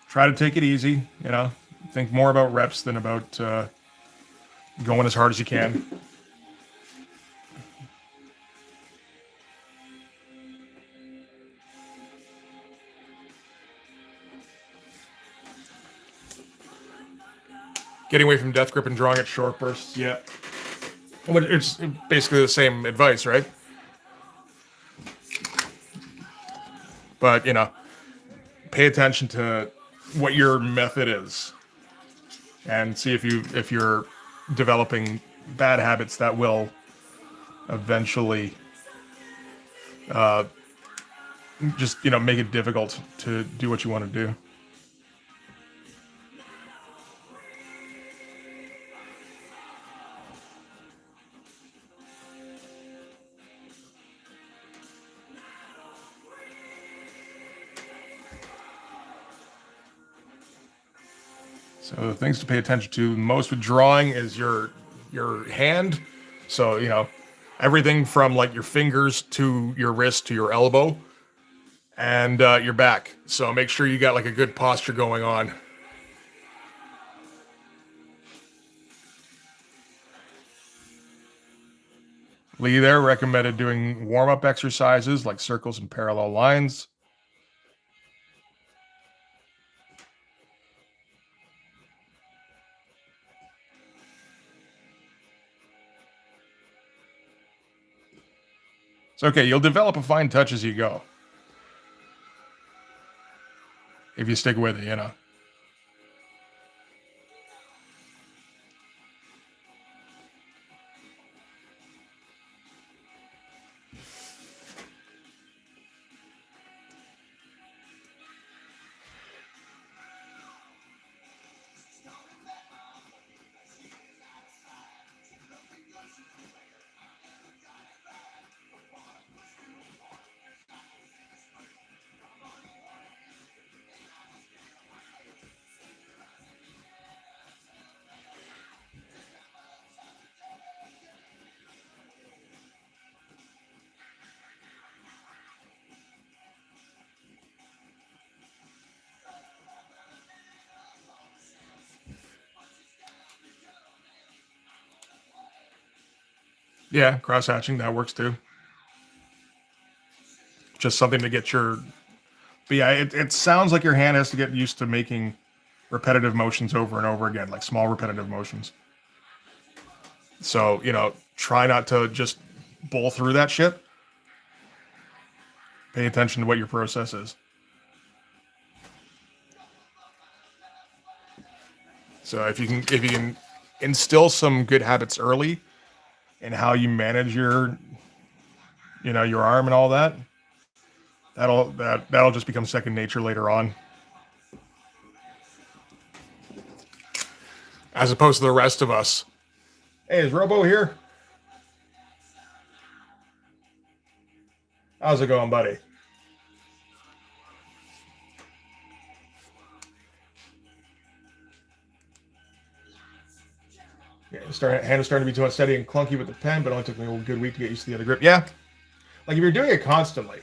try to take it easy. Think more about reps than about going as hard as you can. Getting away from death grip and drawing at short bursts. Yeah. It's basically the same advice, right? But, pay attention to what your method is and see if you're developing bad habits that will eventually just, make it difficult to do what you want to do. So the things to pay attention to most with drawing is your hand. So, everything from like your fingers to your wrist to your elbow and your back. So make sure you got like a good posture going on. Lee there recommended doing warm-up exercises like circles and parallel lines. It's okay. You'll develop a fine touch as you go. If you stick with it. Yeah, cross hatching, that works too. just something to get your. But yeah, it sounds like your hand has to get used to making repetitive motions over and over again, like small repetitive motions. So, try not to just bowl through that shit. Pay attention to what your process is. So if you can instill some good habits early in how you manage your arm and all that, that'll just become second nature later on. As opposed to the rest of us. Hey, is Robo here? How's it going, buddy? Yeah, hand is starting to be too unsteady and clunky with the pen, but it only took me a good week to get used to the other grip. Yeah, like if you're doing it constantly.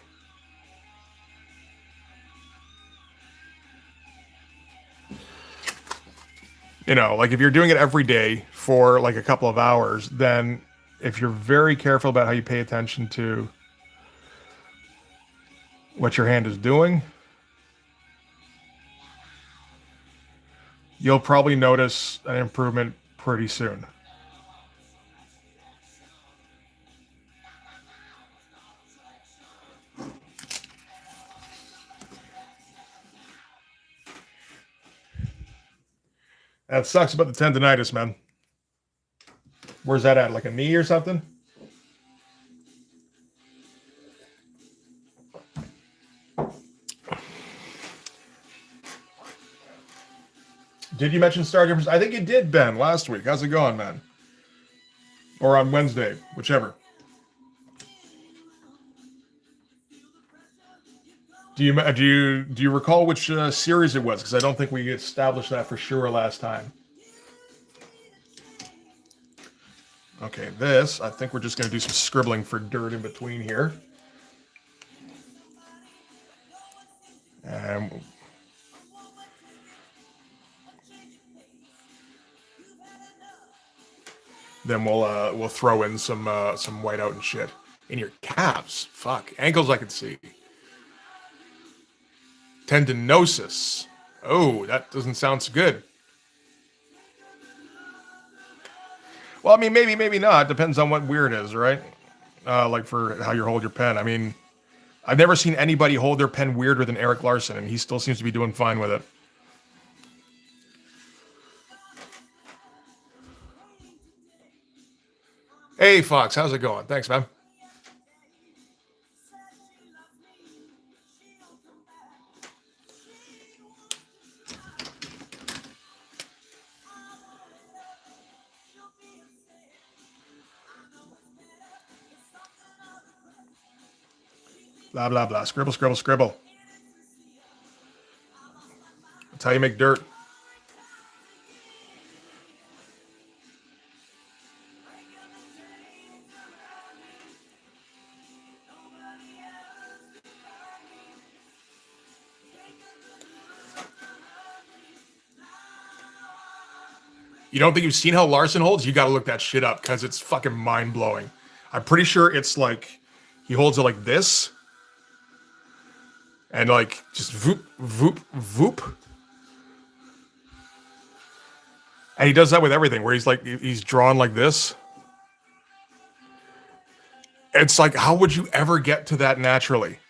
Like if you're doing it every day for like a couple of hours, then if you're very careful about how you pay attention to what your hand is doing, you'll probably notice an improvement pretty soon. That sucks about the tendonitis, man. Where's that at? Like a knee or something? Did you mention Star Difference? I think you did, Ben, last week. How's it going, man? Or on Wednesday, whichever. Do you recall which series it was? Because I don't think we established that for sure last time. Okay, I think we're just going to do some scribbling for dirt in between here. And then we'll throw in some whiteout and shit. In your calves. Fuck. Ankles I can see. Tendinosis. Oh, that doesn't sound so good. Well, I mean, maybe not. Depends on what weird is, right? Like for how you hold your pen. I mean, I've never seen anybody hold their pen weirder than Eric Larson, and he still seems to be doing fine with it. Hey, Fox, how's it going? Thanks, man. Blah, blah, blah. Scribble, scribble, scribble. That's how you make dirt. You don't think you've seen how Larson holds? You got to look that shit up because it's fucking mind-blowing. I'm pretty sure it's like he holds it like this. And like just voop, voop, voop. And he does that with everything where he's drawn like this. It's like, how would you ever get to that naturally?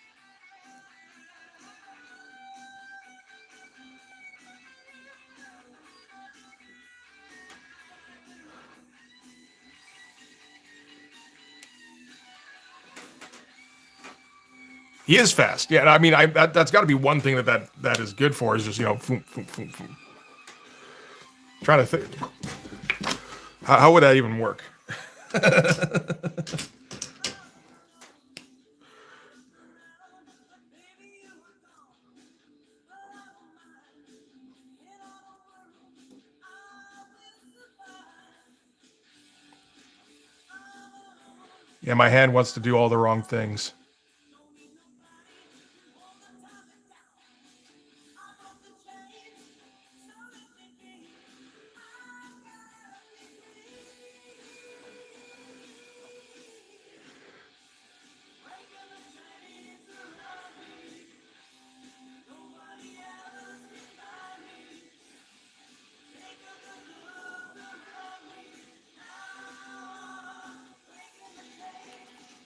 He is fast. Yeah, I mean, that's got to be one thing that is good for is just, boom, boom, boom, boom. Trying to think. How would that even work? Yeah, my hand wants to do all the wrong things.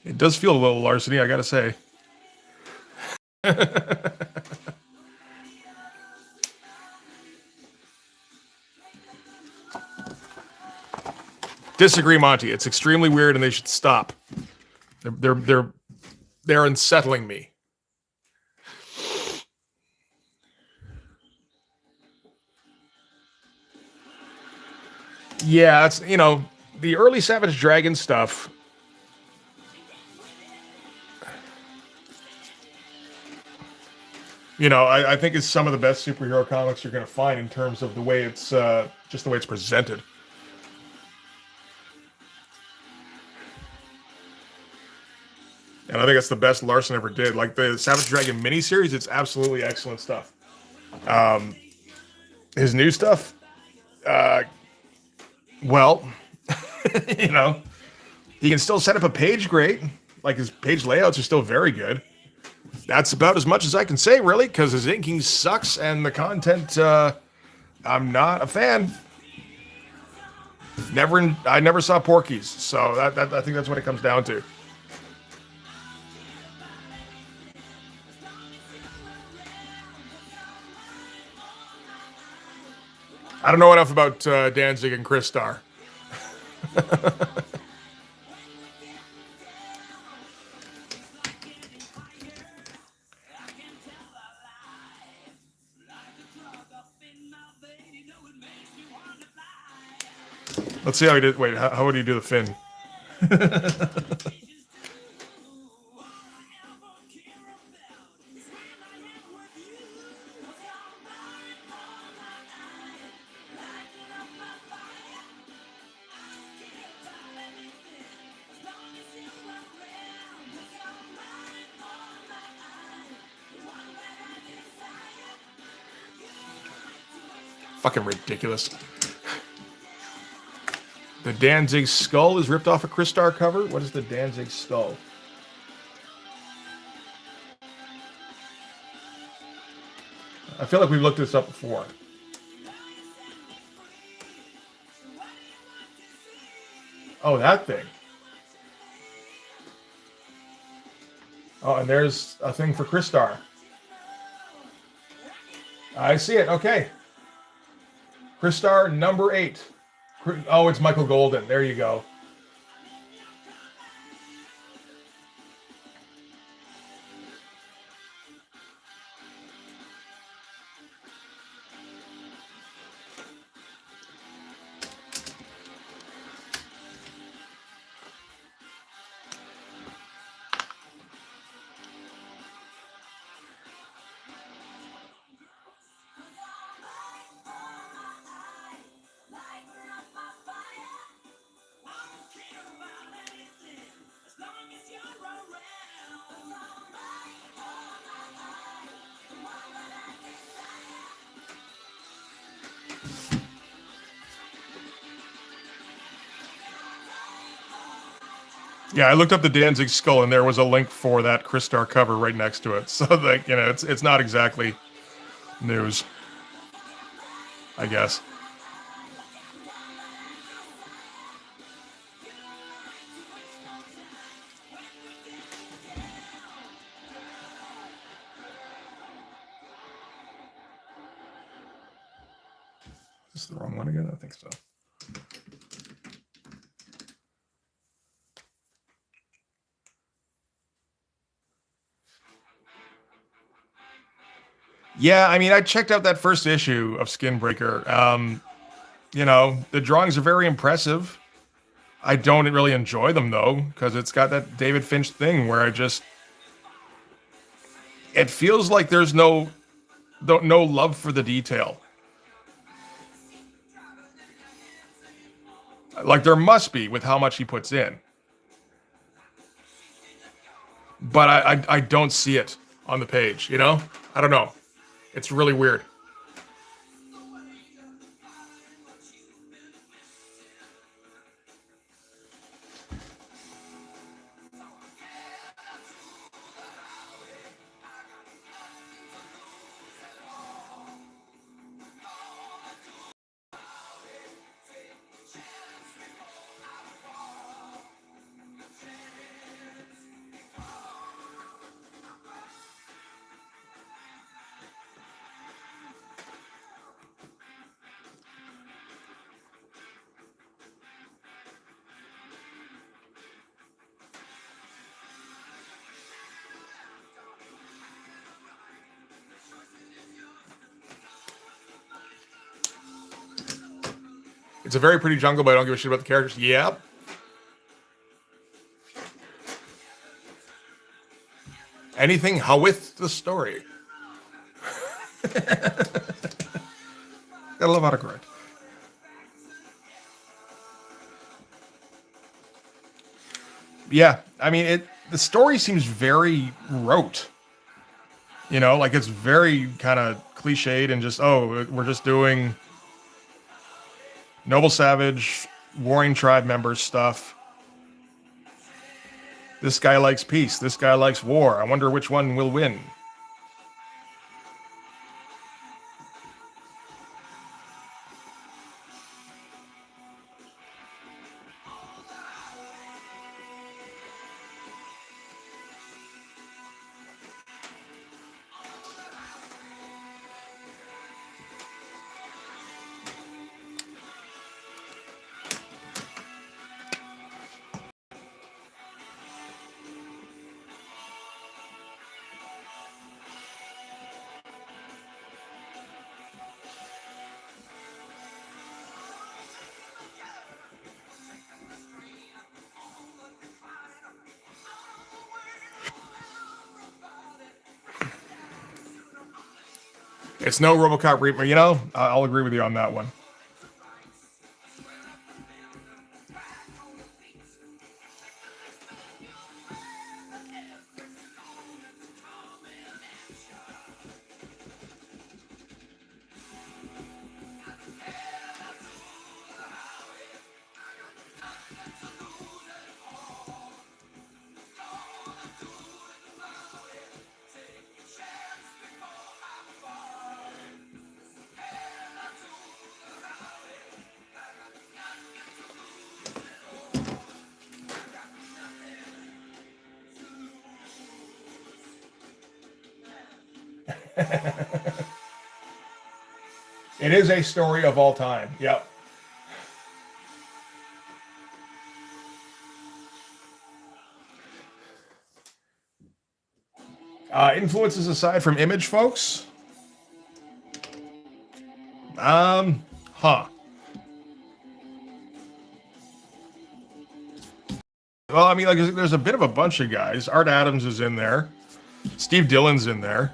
It does feel a little larceny, I gotta say. Disagree, Monty. It's extremely weird, and they should stop. They're unsettling me. Yeah, it's the early Savage Dragon stuff. I think it's some of the best superhero comics you're going to find in terms of the way it's just the way it's presented. And I think that's the best Larson ever did. Like the Savage Dragon miniseries, it's absolutely excellent stuff. His new stuff, well, you know, he can still set up a page great. Like his page layouts are still very good. That's about as much as I can say, really, because his inking sucks and the content, I'm not a fan. I never saw Porky's, so that I think that's what it comes down to. I don't know enough about Danzig and Chris Starr. Let's see how he did. Wait, how would he do the fin? Fucking ridiculous. The Danzig skull is ripped off a Chris Starr cover. What is the Danzig skull? I feel like we've looked this up before. Oh, that thing. Oh, and there's a thing for Chris Starr. I see it. Okay. Chris Starr, number 8. Oh, it's Michael Golden. There you go. Yeah, I looked up the Danzig skull, and there was a link for that Chris Starr cover right next to it. So, like, it's not exactly news, I guess. Is this the wrong one again? I think so. Yeah, I mean, I checked out that first issue of Skinbreaker. The drawings are very impressive. I don't really enjoy them though, because it's got that David Finch thing where it feels like there's no love for the detail. Like there must be with how much he puts in, but I don't see it on the page. I don't know. It's really weird. It's a very pretty jungle, but I don't give a shit about the characters. Yep. Anything with the story. Gotta love autocorrect. Yeah, I mean, the story seems very rote. You know, like it's very kind of cliched and just, oh, we're just doing noble savage, warring tribe members stuff. This guy likes peace. This guy likes war. I wonder which one will win. It's no RoboCop Reaper. You know, I'll agree with you on that one. It is a story of all time. Yep. Influences aside from Image, folks. Huh. Well, I mean, like, there's a bit of a bunch of guys. Art Adams is in there. Steve Dillon's in there.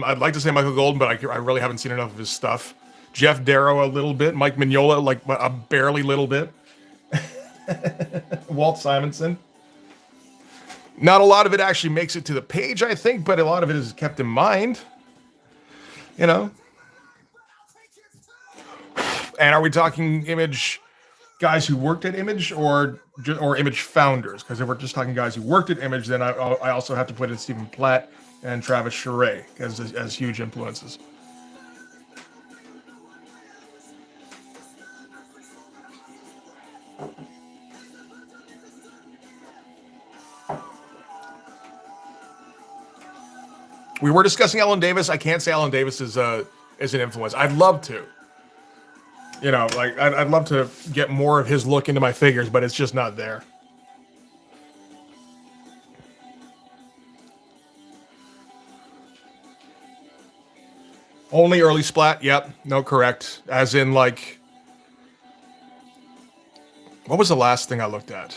I'd like to say Michael Golden, but I really haven't seen enough of his stuff. Jeff Darrow a little bit. Mike Mignola, like a barely little bit. Walt Simonson. Not a lot of it actually makes it to the page, I think, but a lot of it is kept in mind. You know? And are we talking Image guys who worked at Image or Image founders? Because if we're just talking guys who worked at Image, then I also have to put in Stephen Platt and Travis Charest as huge influences. We were discussing Alan Davis. I can't say Alan Davis is an influence. I'd love to. You know, like I'd love to get more of his look into my figures, but it's just not there. Only early splat. Yep. No, correct. As in, like, what was the last thing I looked at?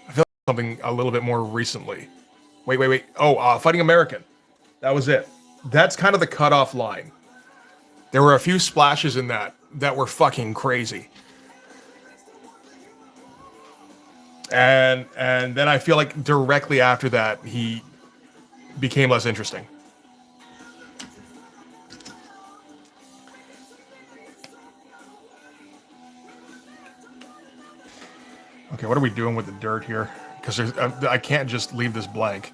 I feel like something a little bit more recently. Wait. Oh, Fighting American. That was it. That's kind of the cutoff line. There were a few splashes in that were fucking crazy. And then I feel like directly after that, he became less interesting. Okay, what are we doing with the dirt here? Because I can't just leave this blank.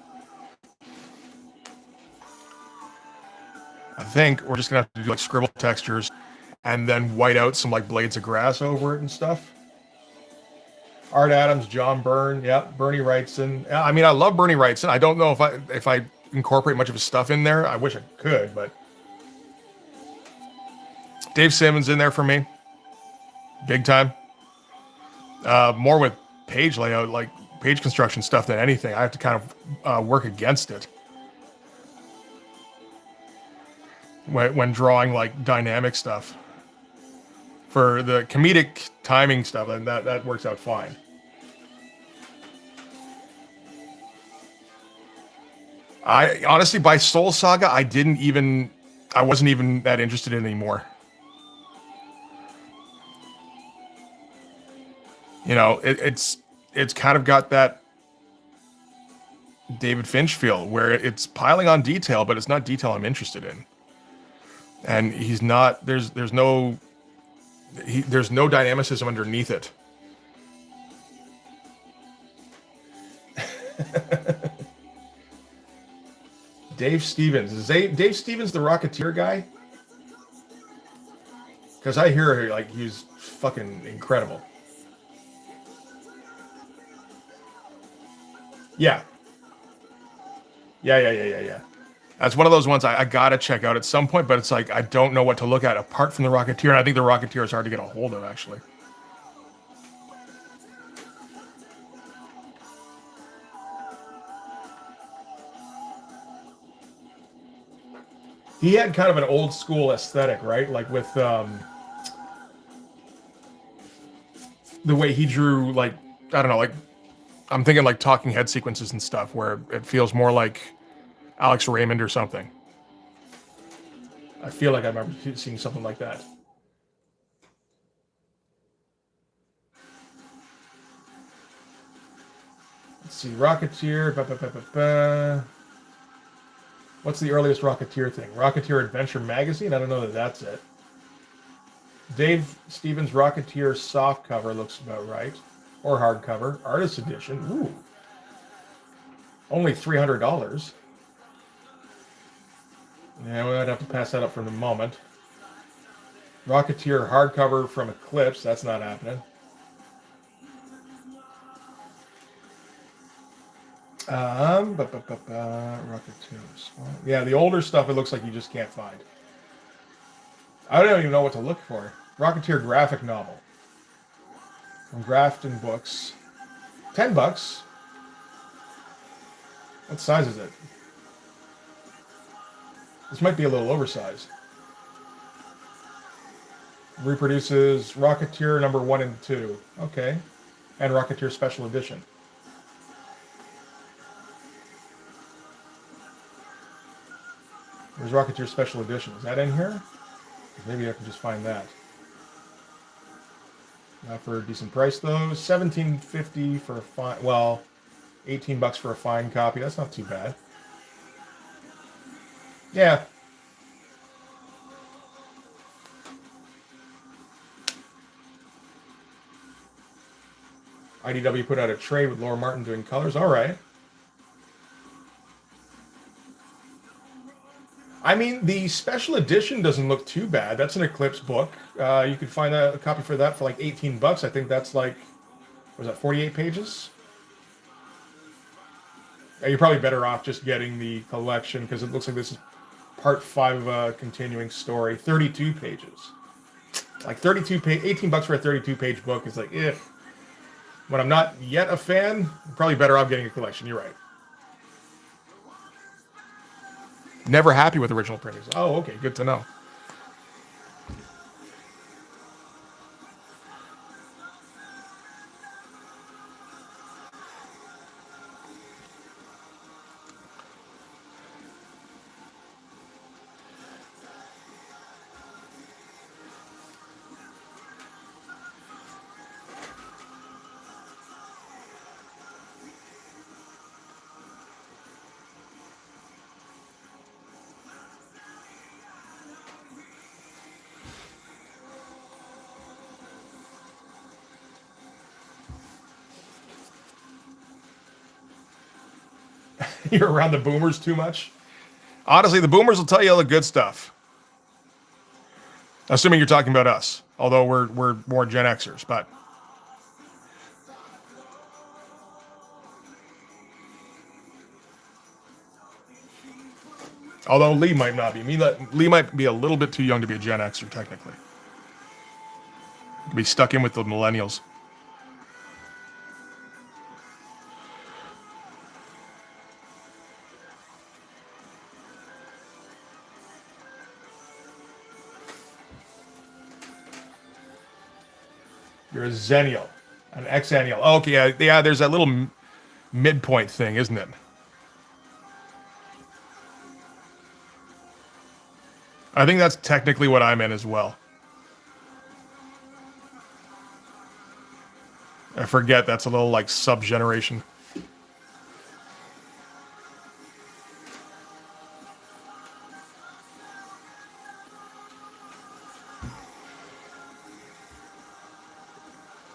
I think we're just gonna have to do like scribble textures and then white out some like blades of grass over it and stuff. Art Adams, John Byrne, yep, Bernie Wrightson. Yeah, I mean, I love Bernie Wrightson. I don't know if I incorporate much of his stuff in there. I wish I could, but Dave Simmons in there for me, big time. More with page layout, like page construction stuff than anything. I have to kind of work against it. when drawing like dynamic stuff. For the comedic timing stuff, and that works out fine. I honestly, by Soul Saga, I wasn't even that interested in anymore. You know, it's kind of got that David Finch feel where it's piling on detail, but it's not detail I'm interested in. And he's not. There's no dynamicism underneath it. Dave Stevens. Is Dave Stevens the Rocketeer guy? Because I hear like he's fucking incredible. Yeah. Yeah. That's one of those ones I gotta check out at some point, but it's like I don't know what to look at apart from the Rocketeer, and I think the Rocketeer is hard to get a hold of, actually. He had kind of an old school aesthetic, right? Like with the way he drew, like, I don't know, like I'm thinking like talking head sequences and stuff where it feels more like Alex Raymond or something. I feel like I remember seeing something like that. Let's see, Rocketeer. What's the earliest Rocketeer thing? Rocketeer Adventure Magazine? I don't know that that's it. Dave Stevens Rocketeer soft cover looks about right. Or hardcover. Artist edition. Ooh. Only $300. Yeah, we'd have to pass that up for the moment. Rocketeer hardcover from Eclipse. That's not happening. Rocketeer. Yeah, the older stuff, it looks like you just can't find. I don't even know what to look for. Rocketeer graphic novel. From Grafton Books. $10. What size is it? This might be a little oversized. Reproduces Rocketeer number 1 and 2. Okay. And Rocketeer Special Edition. Where's Rocketeer Special Edition? Is that in here? Maybe I can just find that. Not for a decent price though. $17.50 for a fine. Well, $18 for a fine copy. That's not too bad. Yeah. IDW put out a trade with Laura Martin doing colors. All right. I mean, the special edition doesn't look too bad. That's an Eclipse book. You could find a copy for that for like $18. I think that's like, was that 48 pages? You're probably better off just getting the collection because it looks like this is part 5 of a continuing story. 32 pages. Like 18 bucks for a 32-page book is like, eh. When I'm not yet a fan, I'm probably better off getting a collection. You're right. Never happy with original printings. Oh, okay, good to know. You're around the boomers too much? Honestly, the boomers will tell you all the good stuff. Assuming you're talking about us. Although we're more Gen Xers, but although Lee might not be. Lee might be a little bit too young to be a Gen Xer, technically. Be stuck in with the millennials. You're a zennial, an exennial. Okay, yeah. There's that little midpoint thing, isn't it? I think that's technically what I'm in as well. I forget that's a little like sub-generation.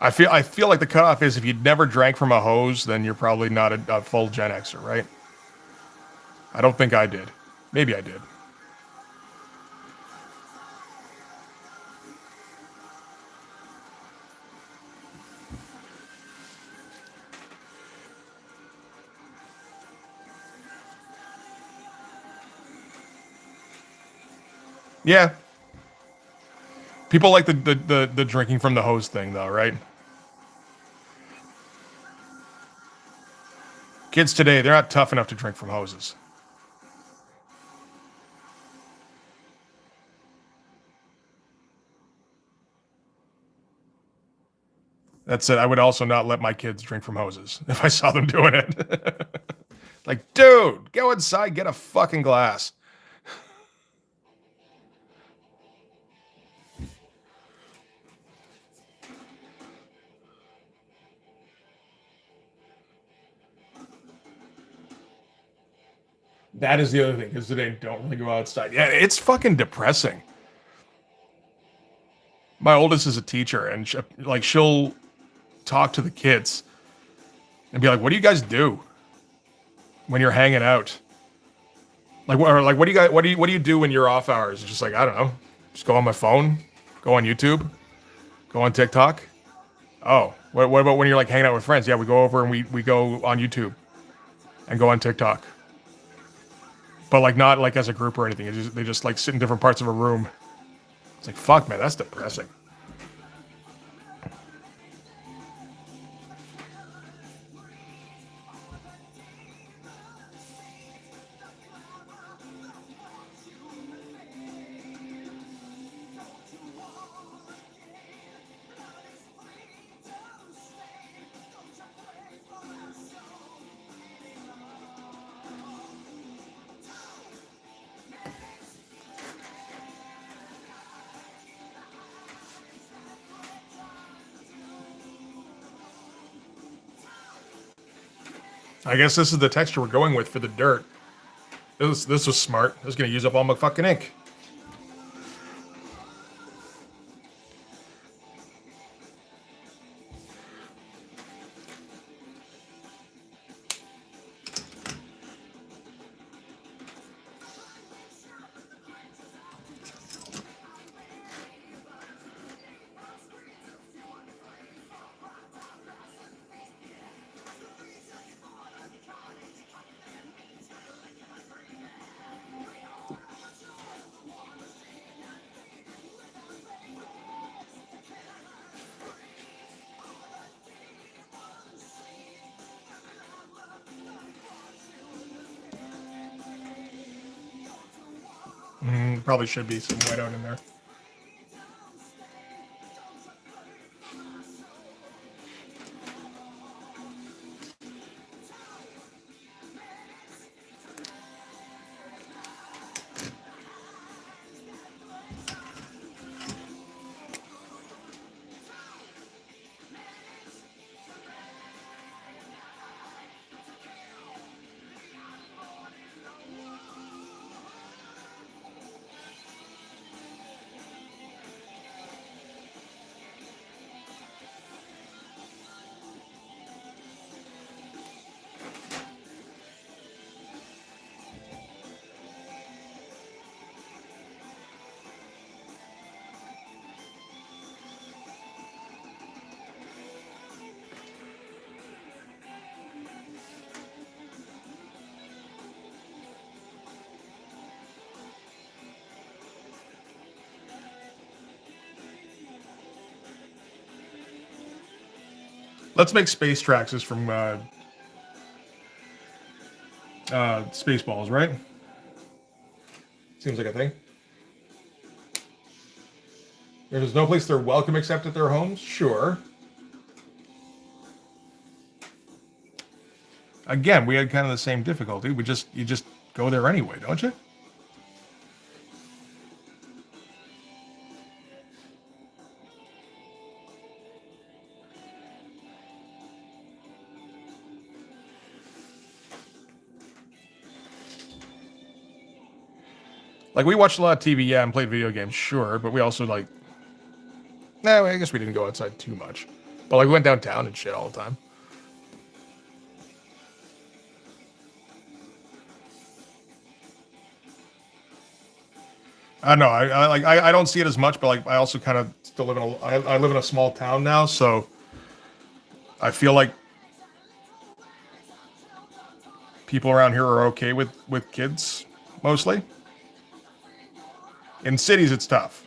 I feel like the cutoff is if you'd never drank from a hose, then you're probably not a full Gen Xer, right? I don't think I did. Maybe I did. Yeah. People like the drinking from the hose thing though, right? Kids today, they're not tough enough to drink from hoses. That's it. I would also not let my kids drink from hoses if I saw them doing it. Like, dude, go inside, get a fucking glass. That is the other thing, because they don't really go outside. Yeah, it's fucking depressing. My oldest is a teacher, and she'll talk to the kids and be like, "What do you guys do when you're hanging out? What do you guys what do you do when you're off hours?" It's just like, I don't know, just go on my phone, go on YouTube, go on TikTok. Oh, what about when you're like hanging out with friends? Yeah, we go over and we go on YouTube and go on TikTok, but like not like as a group or anything. They just like sit in different parts of a room. It's like, fuck, man, that's depressing. I guess this is the texture we're going with for the dirt. This was smart. I was gonna use up all my fucking ink. Probably should be some white out in there. Let's make space tracks is from Spaceballs, right? Seems like a thing. There's no place they're welcome except at their homes? Sure. Again, we had kind of the same difficulty. You just go there anyway, don't you? Like, we watched a lot of TV, yeah, and played video games, sure, but we also, like... Nah, I guess we didn't go outside too much. But, like, we went downtown and shit all the time. I don't know. I don't see it as much, but like I also kind of still live in I live in a small town now, so I feel like people around here are okay with kids mostly. In cities, it's tough.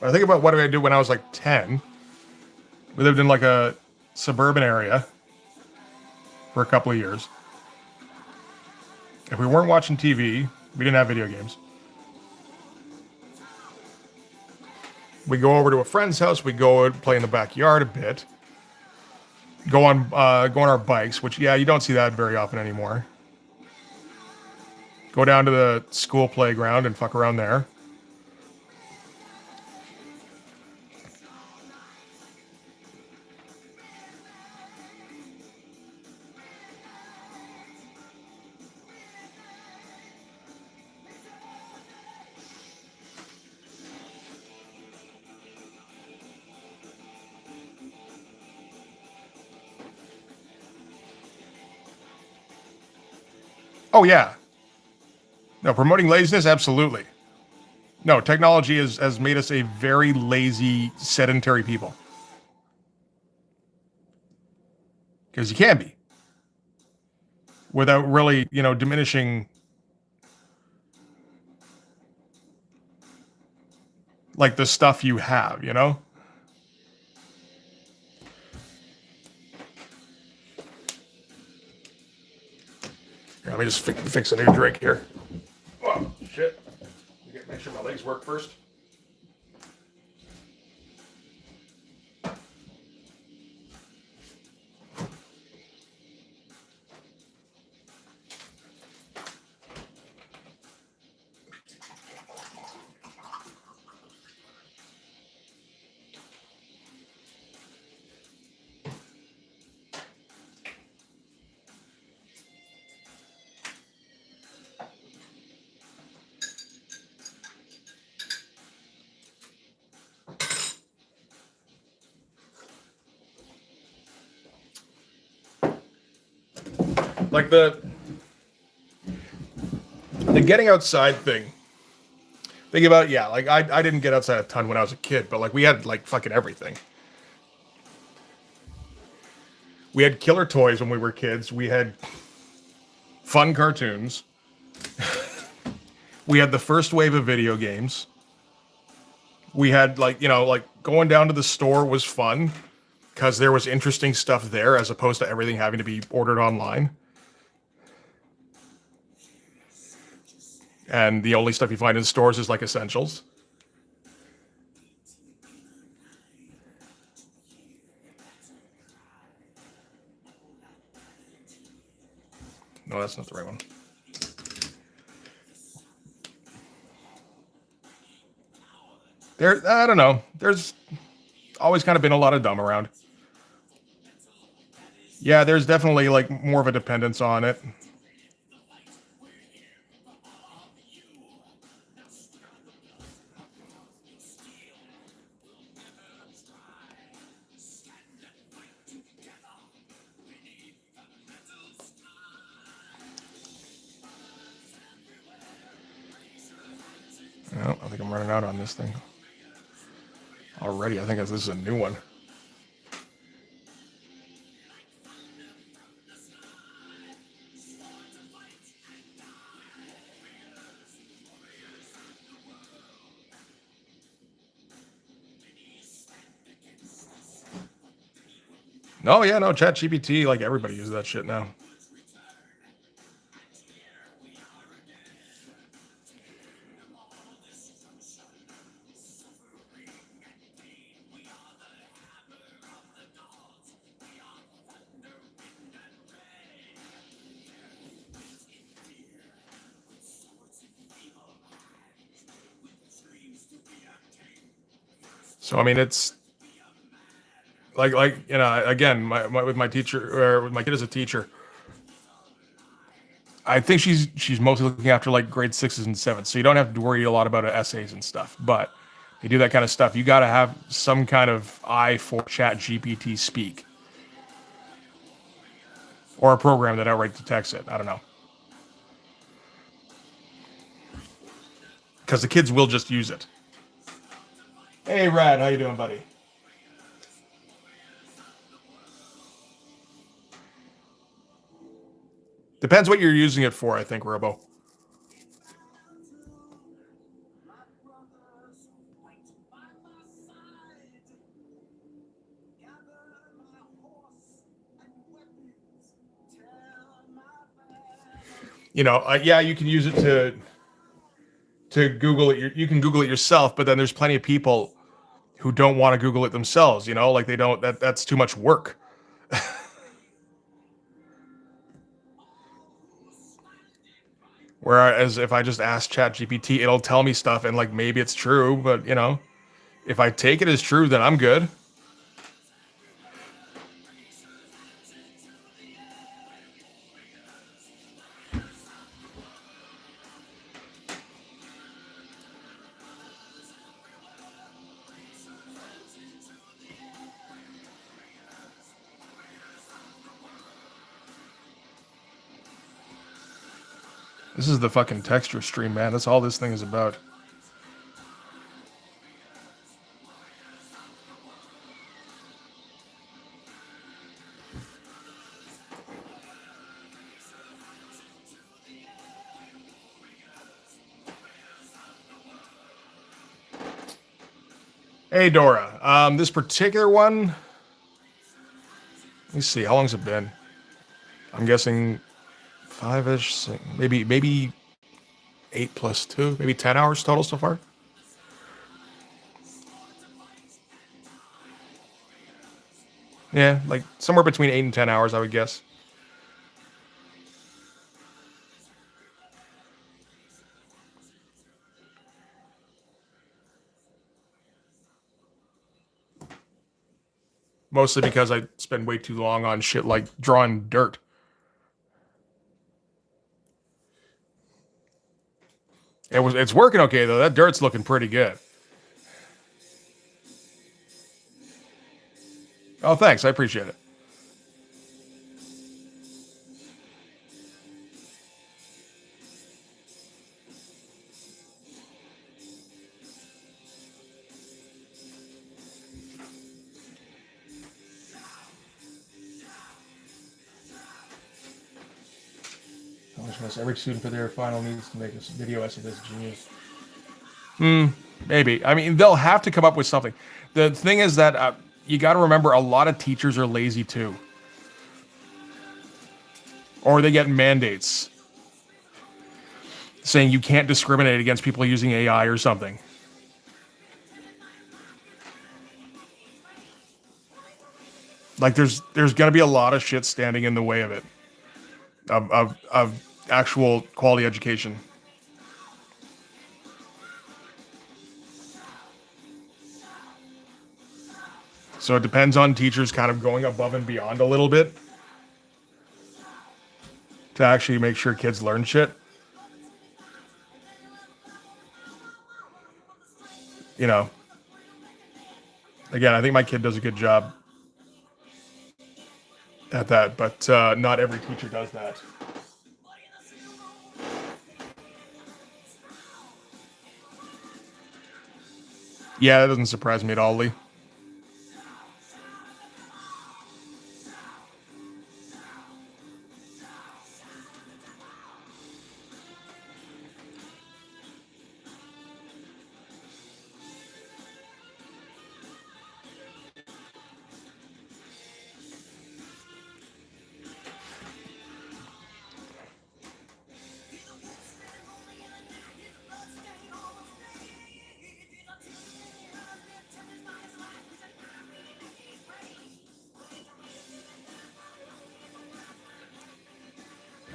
I think about what did I do when I was like 10. We lived in like a suburban area for a couple of years. If we weren't watching TV, we didn't have video games. We go over to a friend's house. We go and play in the backyard a bit. Go on our bikes, which yeah, you don't see that very often anymore. Go down to the school playground and fuck around there. Oh yeah. No, promoting laziness, absolutely. No, technology has made us a very lazy, sedentary people. Because you can be. Without really, diminishing like the stuff you have, Here, let me just fix a new drink here. Oh, shit. Make sure my legs work first. Like the getting outside thing. Think about, yeah, like I didn't get outside a ton when I was a kid, but like we had like fucking everything. We had killer toys when we were kids. We had fun cartoons. We had the first wave of video games. We had like going down to the store was fun because there was interesting stuff there as opposed to everything having to be ordered online. And the only stuff you find in stores is like essentials. No, that's not the right one. I don't know. There's always kind of been a lot of dumb around. Yeah, there's definitely like more of a dependence on it. Oh, I think I'm running out on this thing already. I think this is a new one. Oh yeah, no, Chat GPT, like everybody uses that shit now. So I mean, it's like you know, again, with my teacher or with my kid as a teacher, I think she's mostly looking after like grade sixes and sevens, so you don't have to worry a lot about essays and stuff. But you do that kind of stuff, you got to have some kind of eye for Chat GPT speak or a program that outright detects it. I don't know, because the kids will just use it. Hey, Rad, how you doing, buddy? Depends what you're using it for, I think, Robo. You know, yeah, you can use it to Google it. You can Google it yourself, but then there's plenty of people who don't want to Google it themselves. You know, like they don't. That's too much work. Whereas if I just ask ChatGPT, it'll tell me stuff, and like maybe it's true, but you know, if I take it as true, then I'm good. This is the fucking texture stream, man. That's all this thing is about. Hey, Dora. This particular one. Let me see. How long's it been? I'm guessing five-ish, maybe 8 plus 2, maybe 10 hours total so far. Yeah, like somewhere between 8 and 10 hours, I would guess. Mostly because I spend way too long on shit like drawing dirt. It's working okay though. That dirt's looking pretty good. Oh, thanks. I appreciate it. Every student for their final needs to make a video essay that's genius. Maybe. I mean, they'll have to come up with something. The thing is that you got to remember a lot of teachers are lazy too, or they get mandates saying you can't discriminate against people using AI or something. Like there's gonna be a lot of shit standing in the way of it, of actual quality education. So it depends on teachers kind of going above and beyond a little bit to actually make sure kids learn shit. You know, again, I think my kid does a good job at that, but not every teacher does that. Yeah, that doesn't surprise me at all, Lee.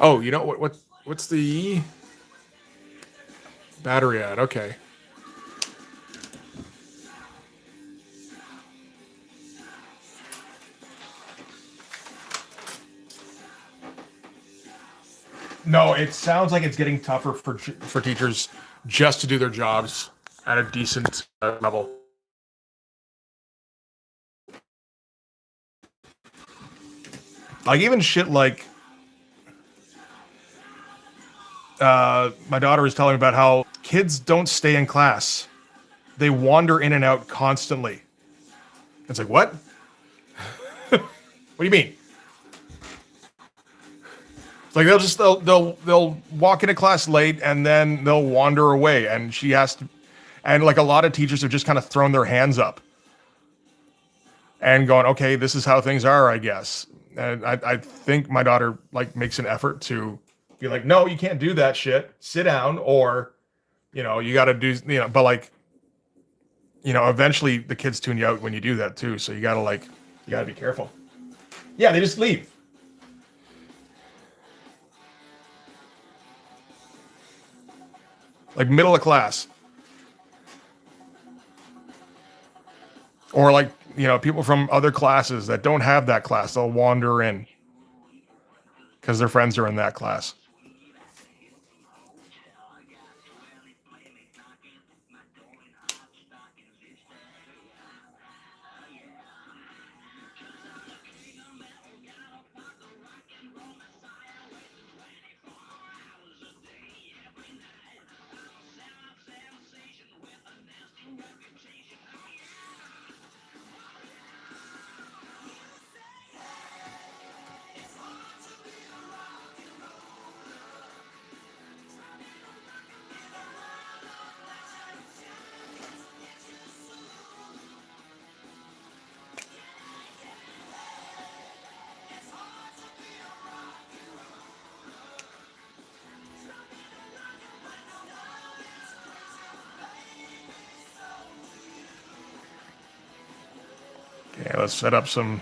Oh, you know what's the battery at? Okay. No, it sounds like it's getting tougher for teachers just to do their jobs at a decent level. Like even shit like my daughter was telling me about how kids don't stay in class; they wander in and out constantly. It's like what? What do you mean? It's like they'll walk into class late and then they'll wander away, and she has to. And like a lot of teachers have just kind of thrown their hands up and gone, okay, this is how things are, I guess. And I think my daughter like makes an effort to be like, no, you can't do that shit. Sit down, or you got to do, but like, eventually the kids tune you out when you do that too. So you gotta be careful. Yeah, they just leave. Like middle of class. Or like, people from other classes that don't have that class, they'll wander in because their friends are in that class. Okay, let's set up some.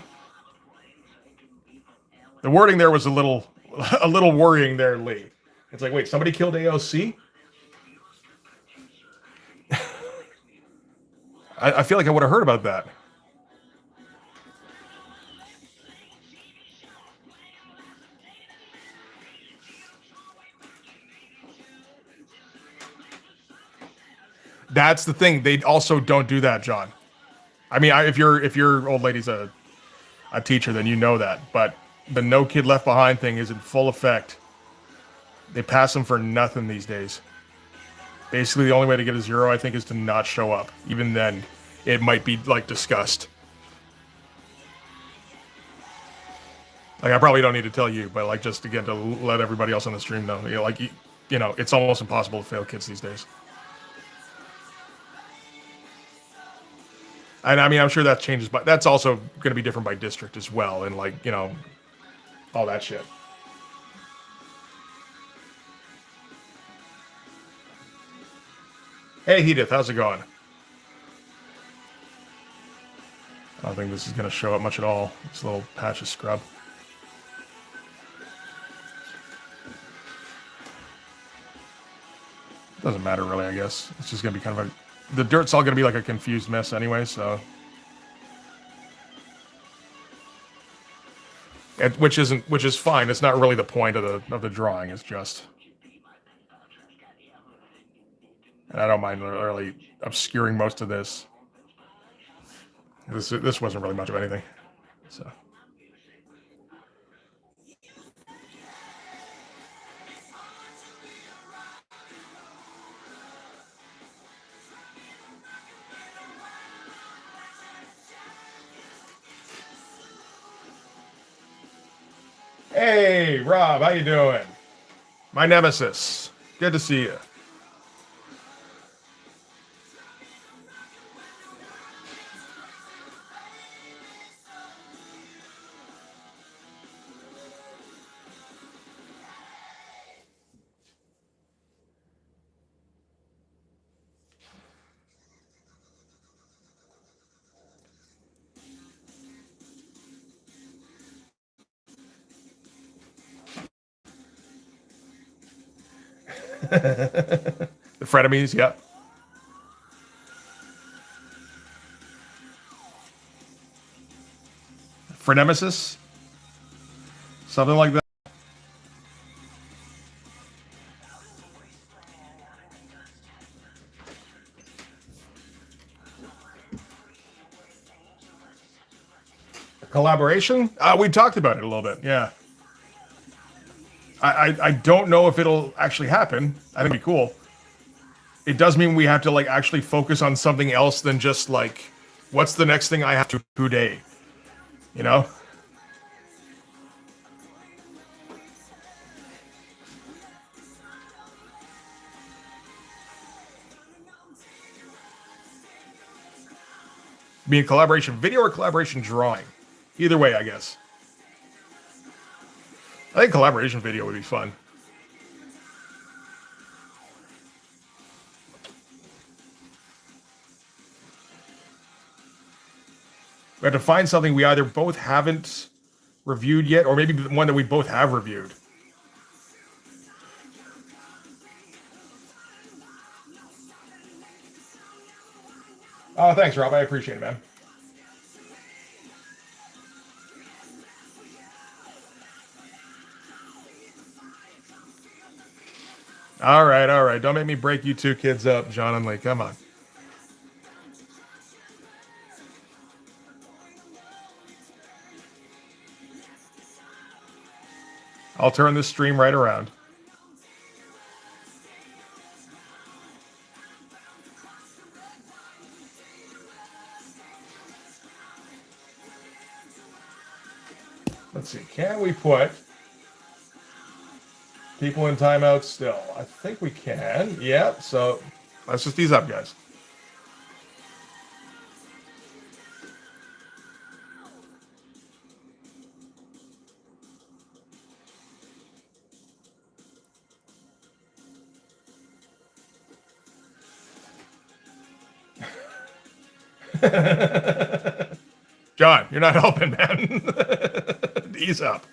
The wording there was a little, a little worrying there, Lee. It's like, wait, somebody killed AOC? I feel like I would have heard about that. That's the thing. They also don't do that, John. I mean, if your old lady's a teacher, then you know that. But the No Kid Left Behind thing is in full effect. They pass them for nothing these days. Basically, the only way to get a zero, I think, is to not show up. Even then, it might be like discussed. Like I probably don't need to tell you, but like just again to let everybody else on the stream know, it's almost impossible to fail kids these days. And I mean, I'm sure that changes, but that's also going to be different by district as well, and like all that shit. Hey, Edith, how's it going? I don't think this is going to show up much at all. This little patch of scrub. Doesn't matter really, I guess. It's just going to be kind of the dirt's all going to be like a confused mess anyway, so. Which is fine. It's not really the point of the drawing. It's just, and I don't mind really obscuring most of this. This wasn't really much of anything, so. Hey, Rob, how you doing? My nemesis. Good to see you. The frenemies, yeah. Frenemesis? Something like that. Collaboration? We talked about it a little bit, yeah. I don't know if it'll actually happen. I think it'd be cool. It does mean we have to like actually focus on something else than just like, what's the next thing I have to do today? You know? Being collaboration video or collaboration drawing? Either way, I guess. I think collaboration video would be fun. We have to find something we either both haven't reviewed yet, or maybe one that we both have reviewed. Oh, thanks, Rob. I appreciate it, man. All right, all right. Don't make me break you two kids up, John and Lee. Come on. I'll turn this stream right around. Let's see. Can we put people in timeout still? I think we can. Yeah. So let's just ease up, guys. John, you're not helping, man. Ease up.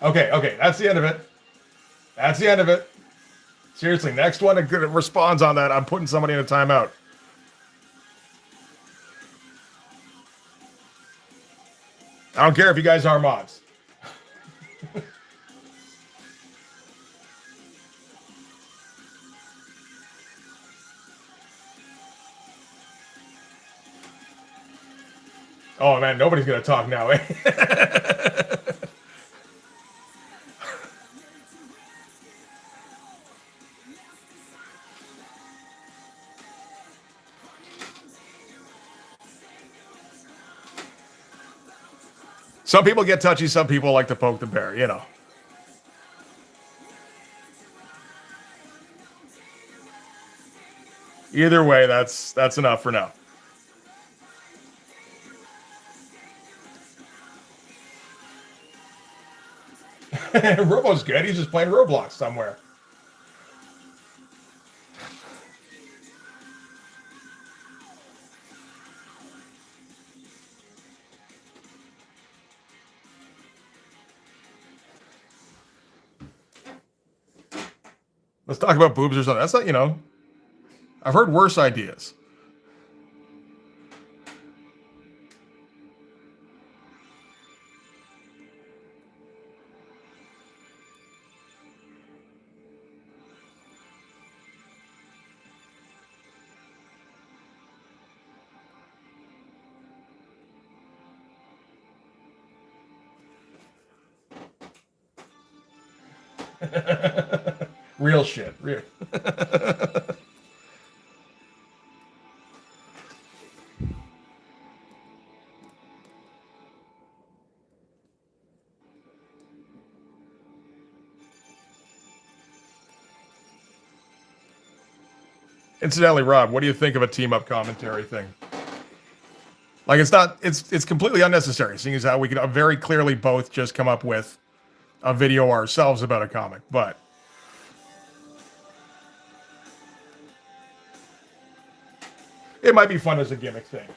Okay, okay, that's the end of it. That's the end of it. Seriously, next one that responds on that, I'm putting somebody in a timeout. I don't care if you guys are mods. Oh man, nobody's gonna talk now, eh? Some people get touchy, some people like to poke the bear, you know. Either way, that's enough for now. Robo's good. He's just playing Roblox somewhere. Let's talk about boobs or something. That's not, you know, I've heard worse ideas. Real shit. Real. Incidentally, Rob, what do you think of a team up commentary thing? Like, it's not, it's completely unnecessary, seeing as how we could very clearly both just come up with a video ourselves about a comic, but it might be fun as a gimmick thing.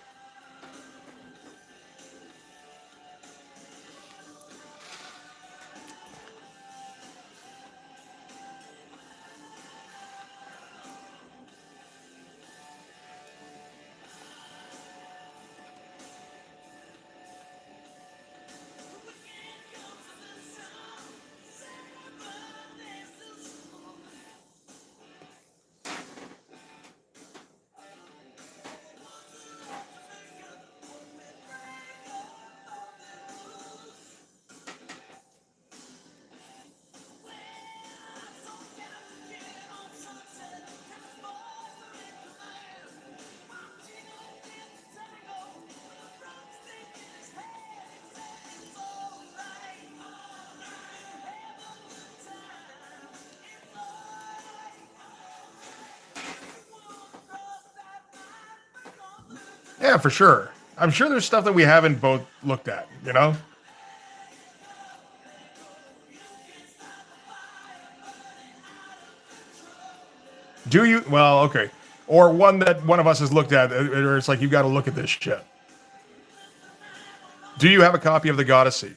Yeah, for sure. I'm sure there's stuff that we haven't both looked at, you know? Do you? Well, okay. Or one that one of us has looked at, or it's like, you got to look at this shit. Do you have a copy of the Goddessy?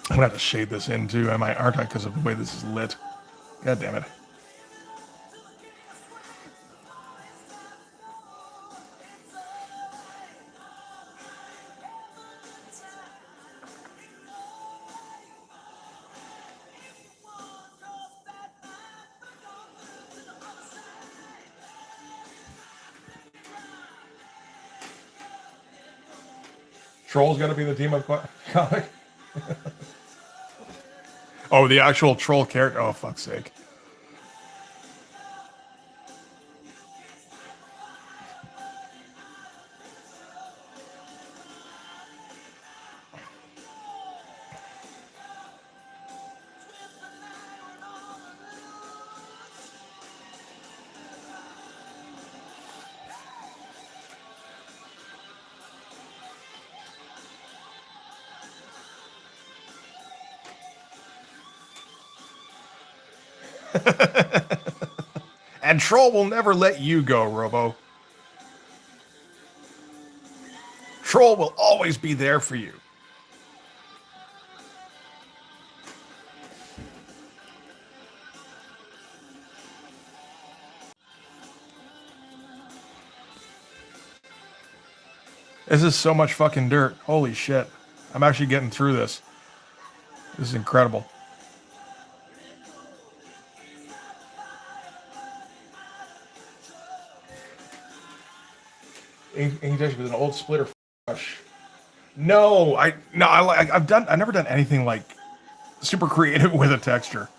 I'm gonna have to shade this in too, am I? Aren't I? Because of the way this is lit. God damn it. Troll's got to be the team of comic. Oh, the actual troll character. Oh, fuck's sake. And Troll will never let you go, Robo. Troll will always be there for you. This is so much fucking dirt. Holy shit. I'm actually getting through this. This is incredible. Inkjection with an old splitter brush. No, I've never done anything like super creative with a texture.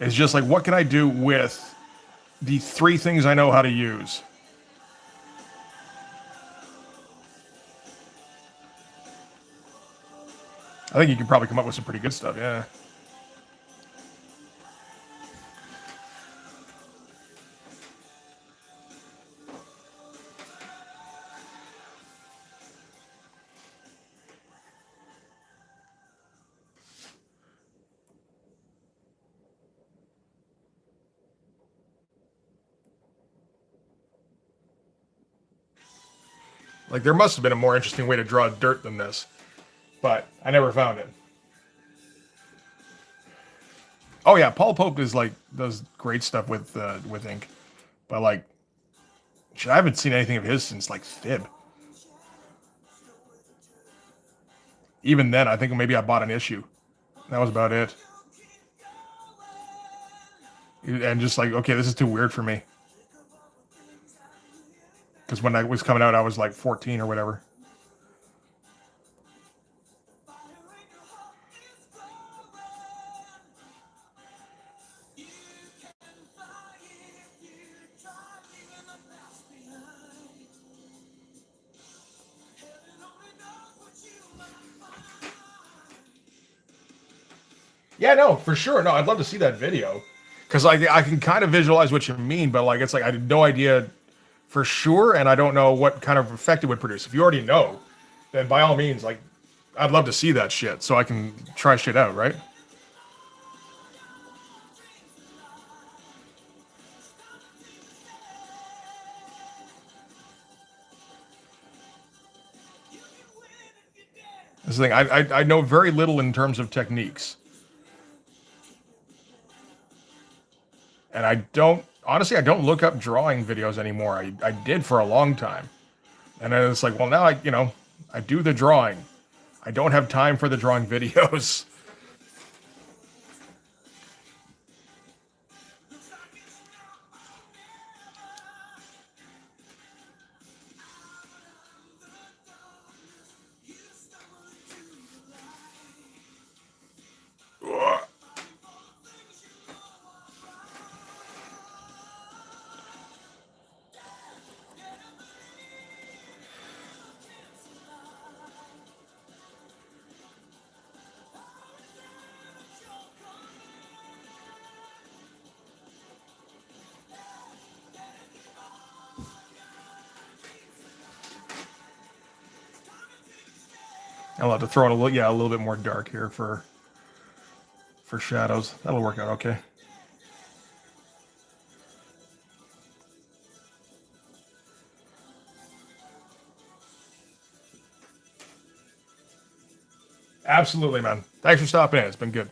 It's just like, what can I do with the three things I know how to use? I think you can probably come up with some pretty good stuff, yeah. Like, there must have been a more interesting way to draw dirt than this, but I never found it. Oh yeah, Paul Pope is like does great stuff with ink, but like, shit, I haven't seen anything of his since like Fib. Even then, I think maybe I bought an issue. That was about it. And just like, okay, this is too weird for me. Because when I was coming out, I was like 14 or whatever. Yeah, no, for sure. No, I'd love to see that video. Because like I can kind of visualize what you mean, but like it's like I had no idea for sure, and I don't know what kind of effect it would produce. If you already know, then by all means, like I'd love to see that shit so I can try shit out, right? This thing, I know very little in terms of techniques, and I don't honestly I don't look up drawing videos anymore. I did for a long time, and then it's like, well, now I do the drawing. I don't have time for the drawing videos. I'll have to throw in a little bit more dark here for shadows. That'll work out okay. Absolutely, man. Thanks for stopping in. It's been good.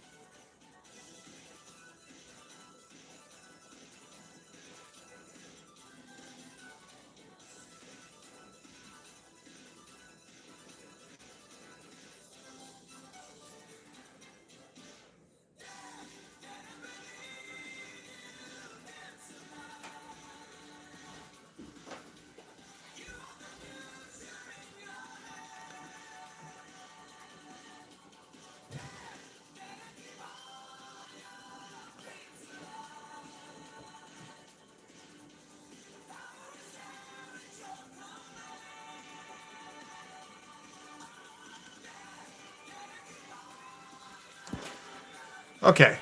Okay.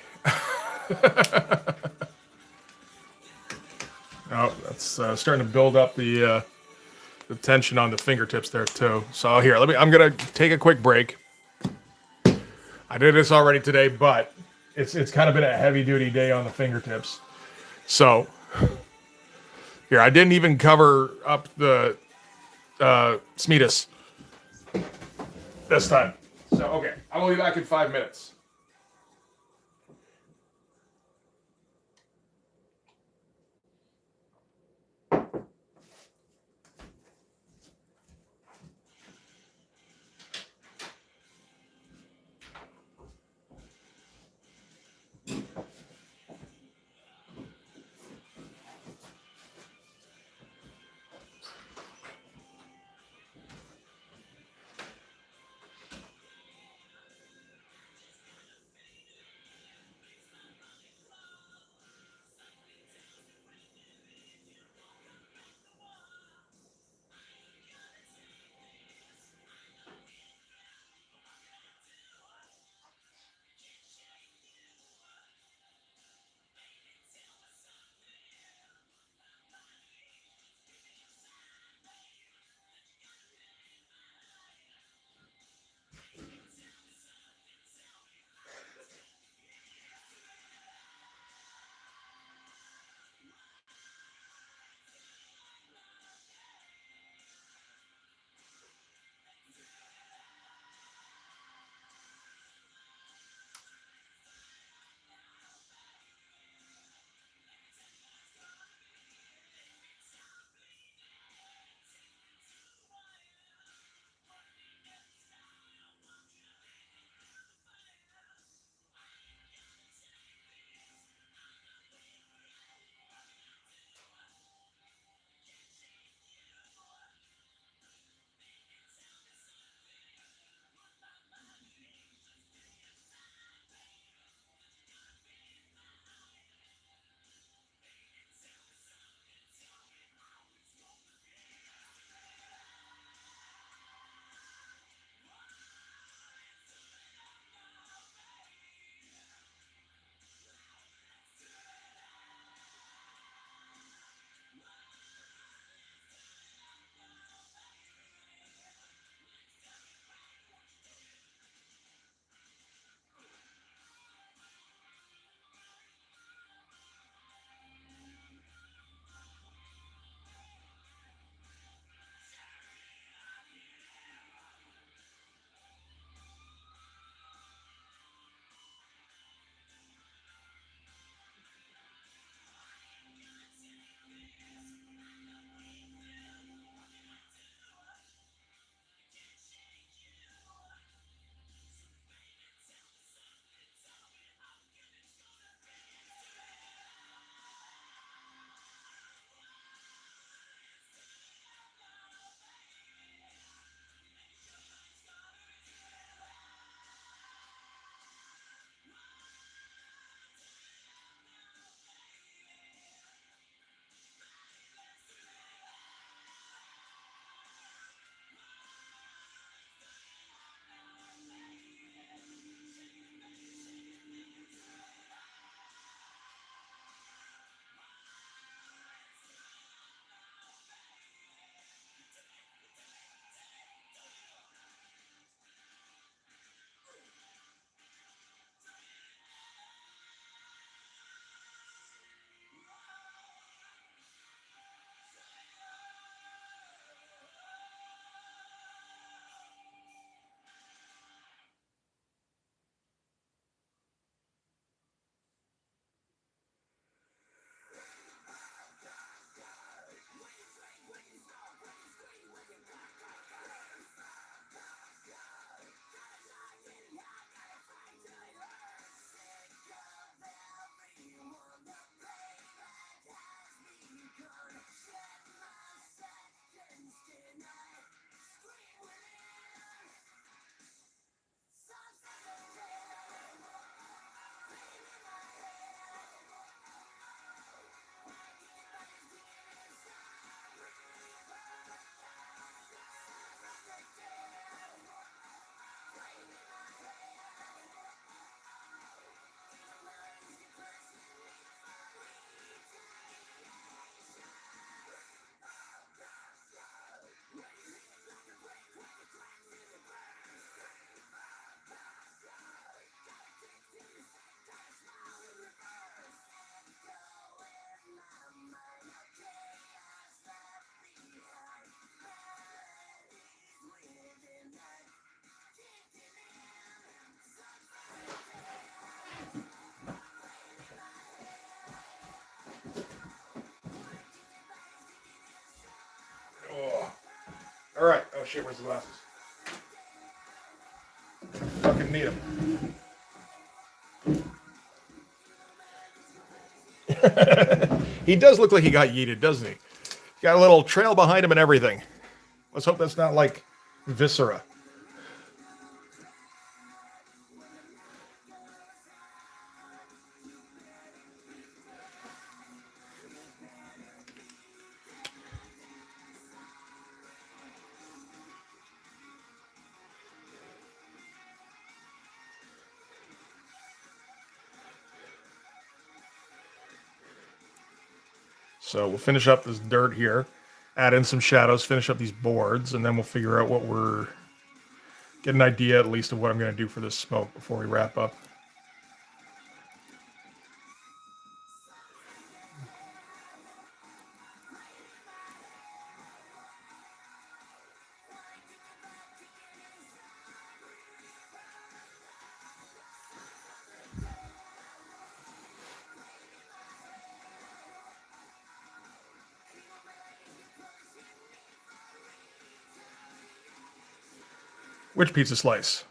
Oh, that's starting to build up the tension on the fingertips there too. So here, I'm gonna take a quick break. I did this already today, but it's kind of been a heavy duty day on the fingertips. So here, I didn't even cover up the Smeetus this time. So okay, I will be back in 5 minutes. All right. Oh shit, where's the glasses? I fucking need them. He does look like he got yeeted, doesn't he? Got a little trail behind him and everything. Let's hope that's not like viscera. So we'll finish up this dirt here, add in some shadows, finish up these boards, and then we'll figure out what we're... get an idea at least of what I'm going to do for this smoke before we wrap up. Which pizza slice?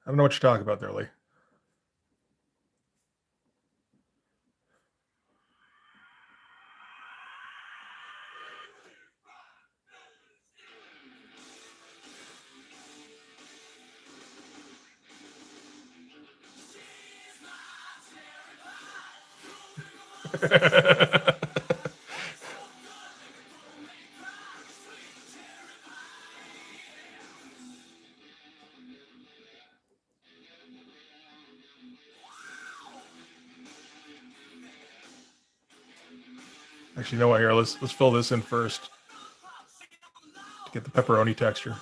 I don't know what you're talking about there, Lee. Actually, you know what? Here, let's fill this in first to get the pepperoni texture.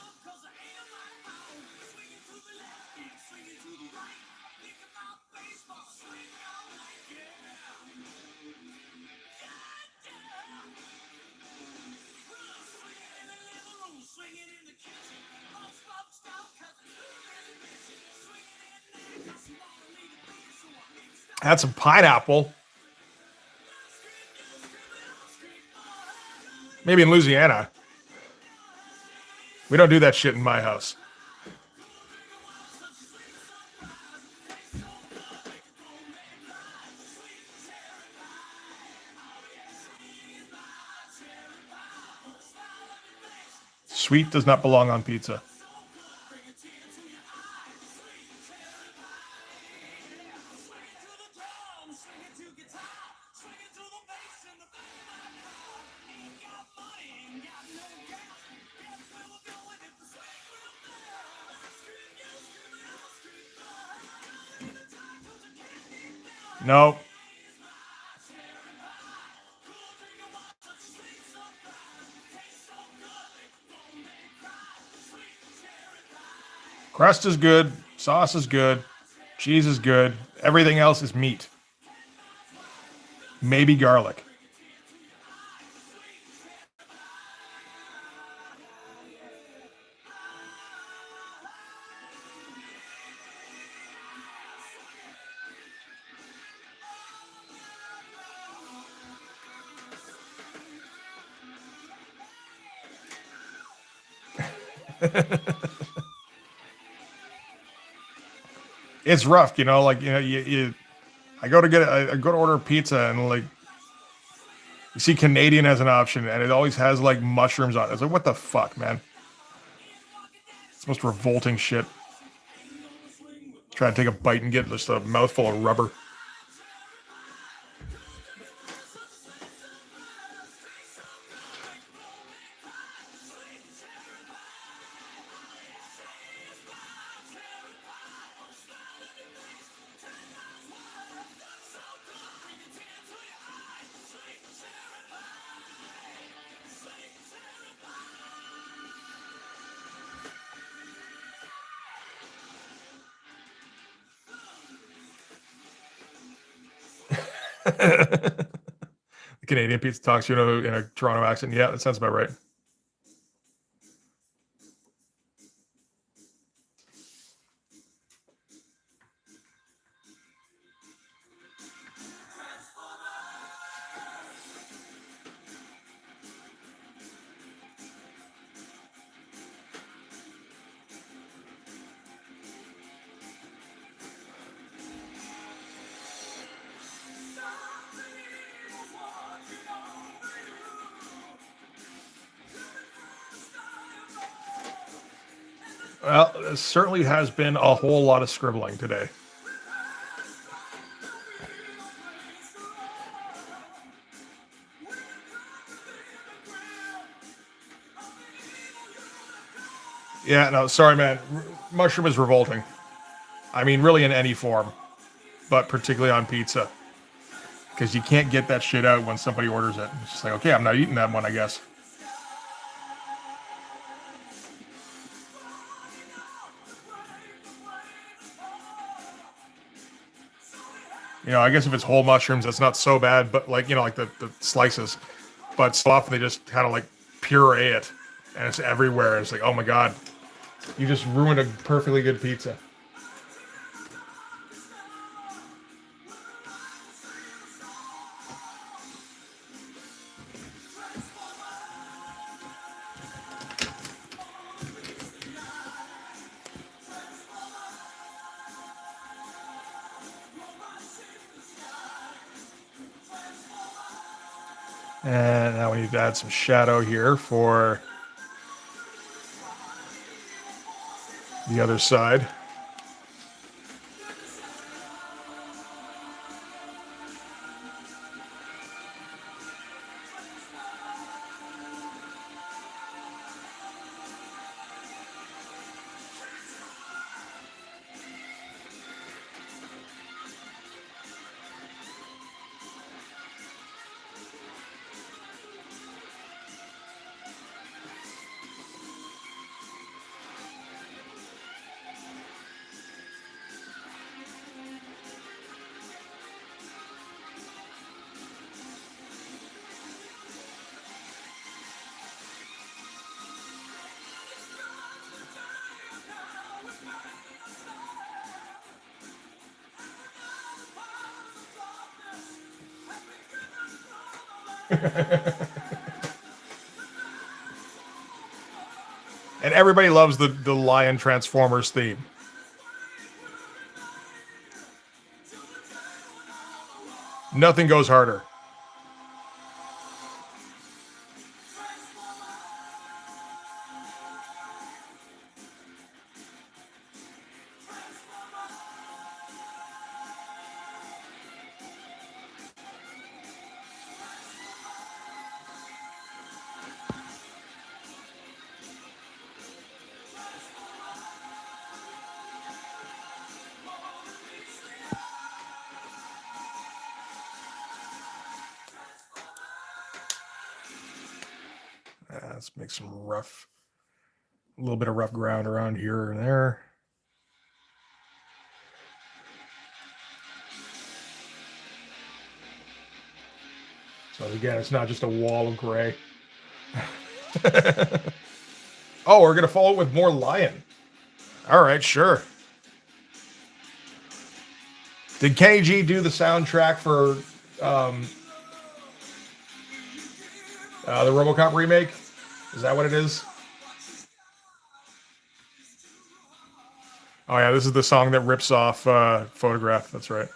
Add some pineapple. Maybe in Louisiana. We don't do that shit in my house. Sweet does not belong on pizza. No. Crust is good. Sauce is good. Cheese is good. Everything else is meat. Maybe garlic. It's rough, you know. Like I go to order a pizza and like you see Canadian as an option, and it always has like mushrooms on it. It's like, what the fuck, man? It's the most revolting shit. Try to take a bite and get just a mouthful of rubber. The Canadian pizza talks, you know, in a Toronto accent. Yeah, that sounds about right. Well, there certainly has been a whole lot of scribbling today. Yeah, no, sorry, man. Mushroom is revolting. I mean, really in any form, but particularly on pizza. Because you can't get that shit out when somebody orders it. It's just like, okay, I'm not eating that one, I guess. You know, I guess if it's whole mushrooms, that's not so bad, but like, you know, like the slices. But so often they just kind of like puree it and it's everywhere. It's like, oh my God, you just ruined a perfectly good pizza. And now we need to add some shadow here for the other side. And everybody loves the Lion Transformers theme. Nothing goes harder. Let's make some a little bit of rough ground around here and there. So again, it's not just a wall of gray. Oh, we're gonna follow it with more lion. All right, sure. Did KG do the soundtrack for the RoboCop remake? Is that what it is? Oh yeah, this is the song that rips off Photograph. That's right.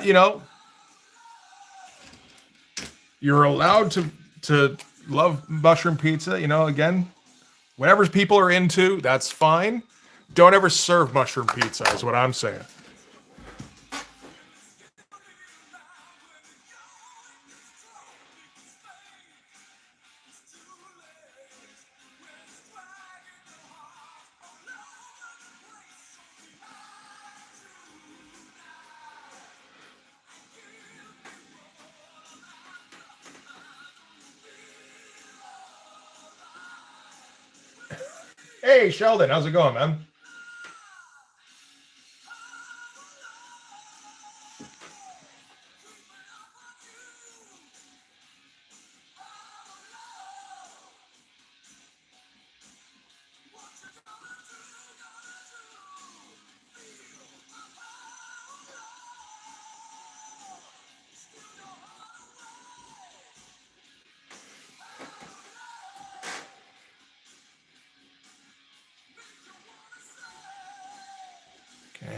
You know, you're allowed to love mushroom pizza. You know, again, whatever people are into, that's fine. Don't ever serve mushroom pizza, is what I'm saying. Hey, Sheldon, how's it going, man?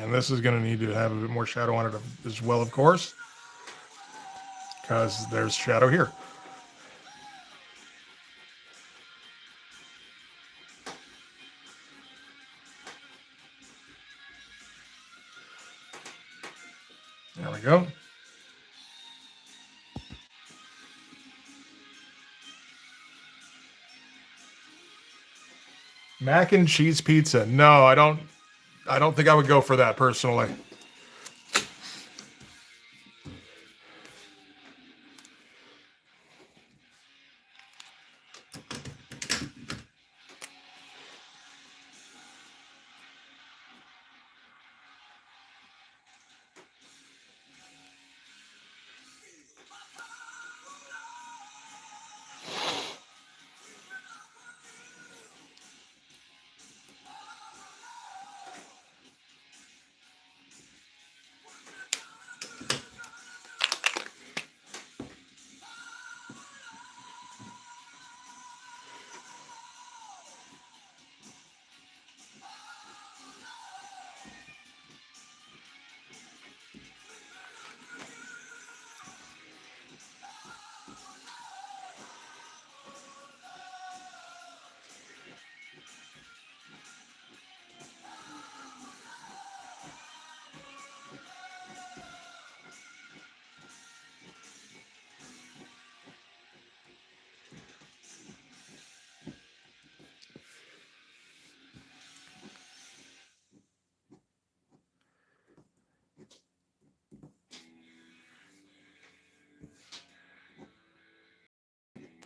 And this is going to need to have a bit more shadow on it as well, of course, because there's shadow here. There we go. Mac and cheese pizza. No, I don't think I would go for that personally.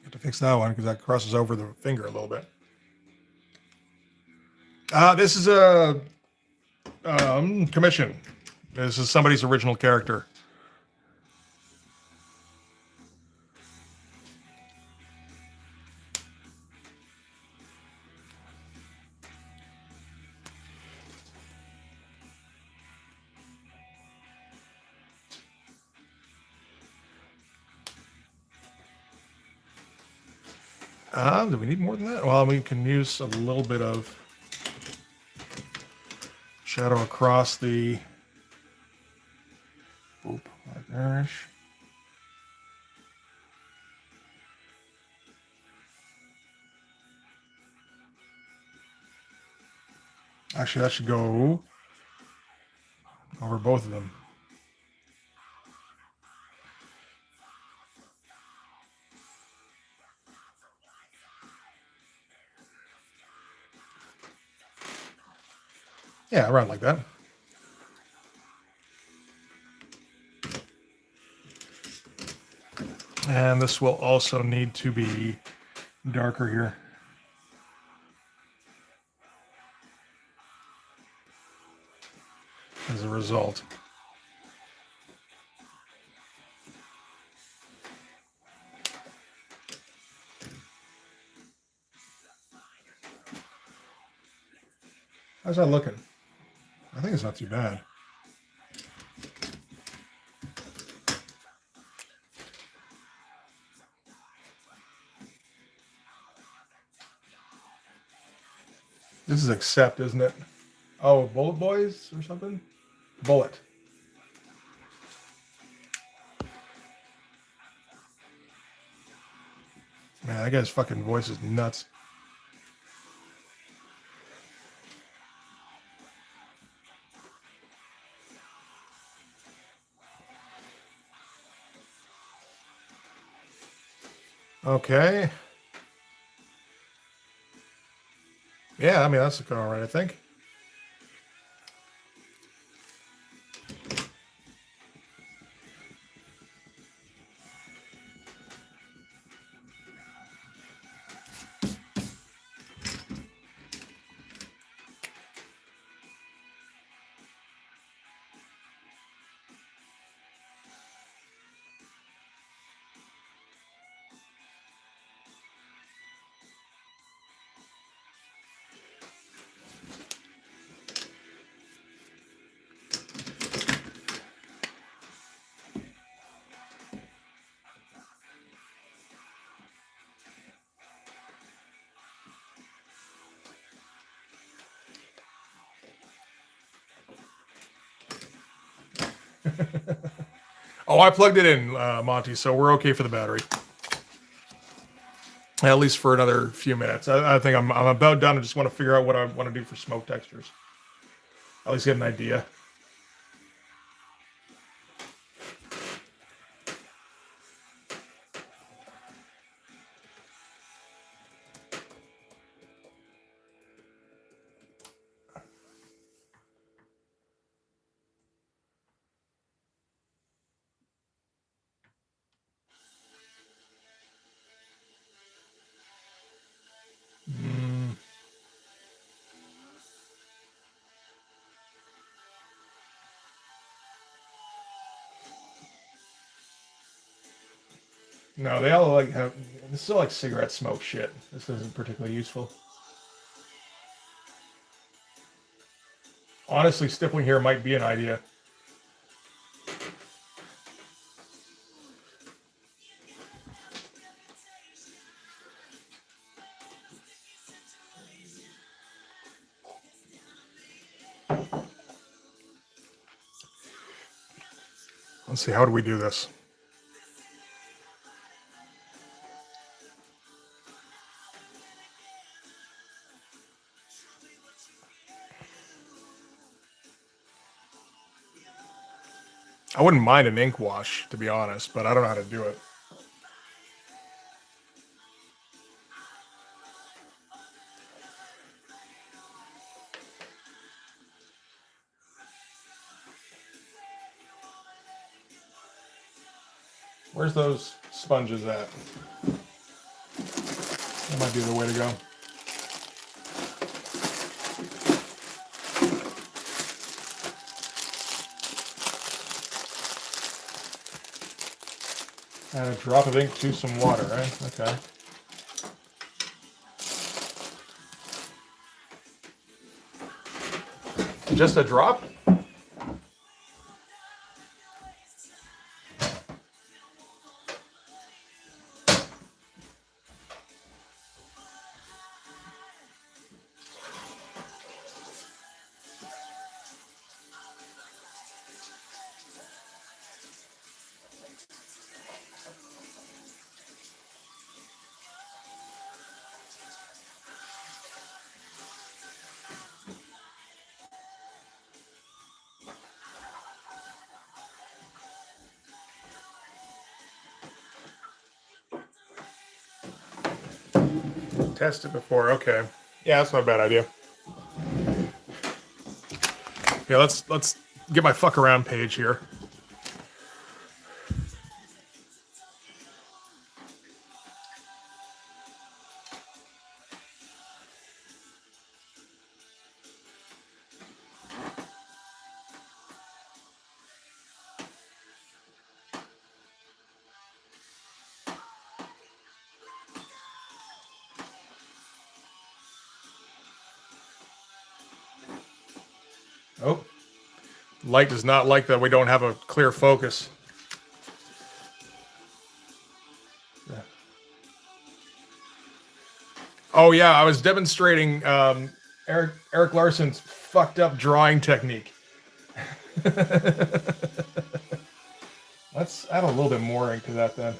Have to fix that one because that crosses over the finger a little bit. This is a commission. This is somebody's original character. Do we need more than that? Well, we can use a little bit of shadow across the boop, like there. Actually, that should go over both of them. Yeah, around like that. And this will also need to be darker here. As a result. How's that looking? I think it's not too bad. This is accept, isn't it? Oh, Bullet Boys or something? Bullet. Man, that guy's fucking voice is nuts. Okay. Yeah, I mean, that's looking all right, I think. Oh, I plugged it in, Monty, so we're okay for the battery. At least for another few minutes. I think I'm about done. I just want to figure out what I want to do for smoke textures. At least get an idea. No, they all like have. This is like cigarette smoke shit. This isn't particularly useful. Honestly, stippling here might be an idea. Let's see, how do we do this? I wouldn't mind an ink wash, to be honest, but I don't know how to do it. Where's those sponges at? That might be the way to go. Add a drop of ink to some water, right? Okay. Just a drop? Tested before, okay. Yeah, that's not a bad idea. Yeah, let's get my fuck around page here. Oh, light does not like that we don't have a clear focus. Yeah. Oh yeah, I was demonstrating Eric Larson's fucked up drawing technique. Let's add a little bit more into that then.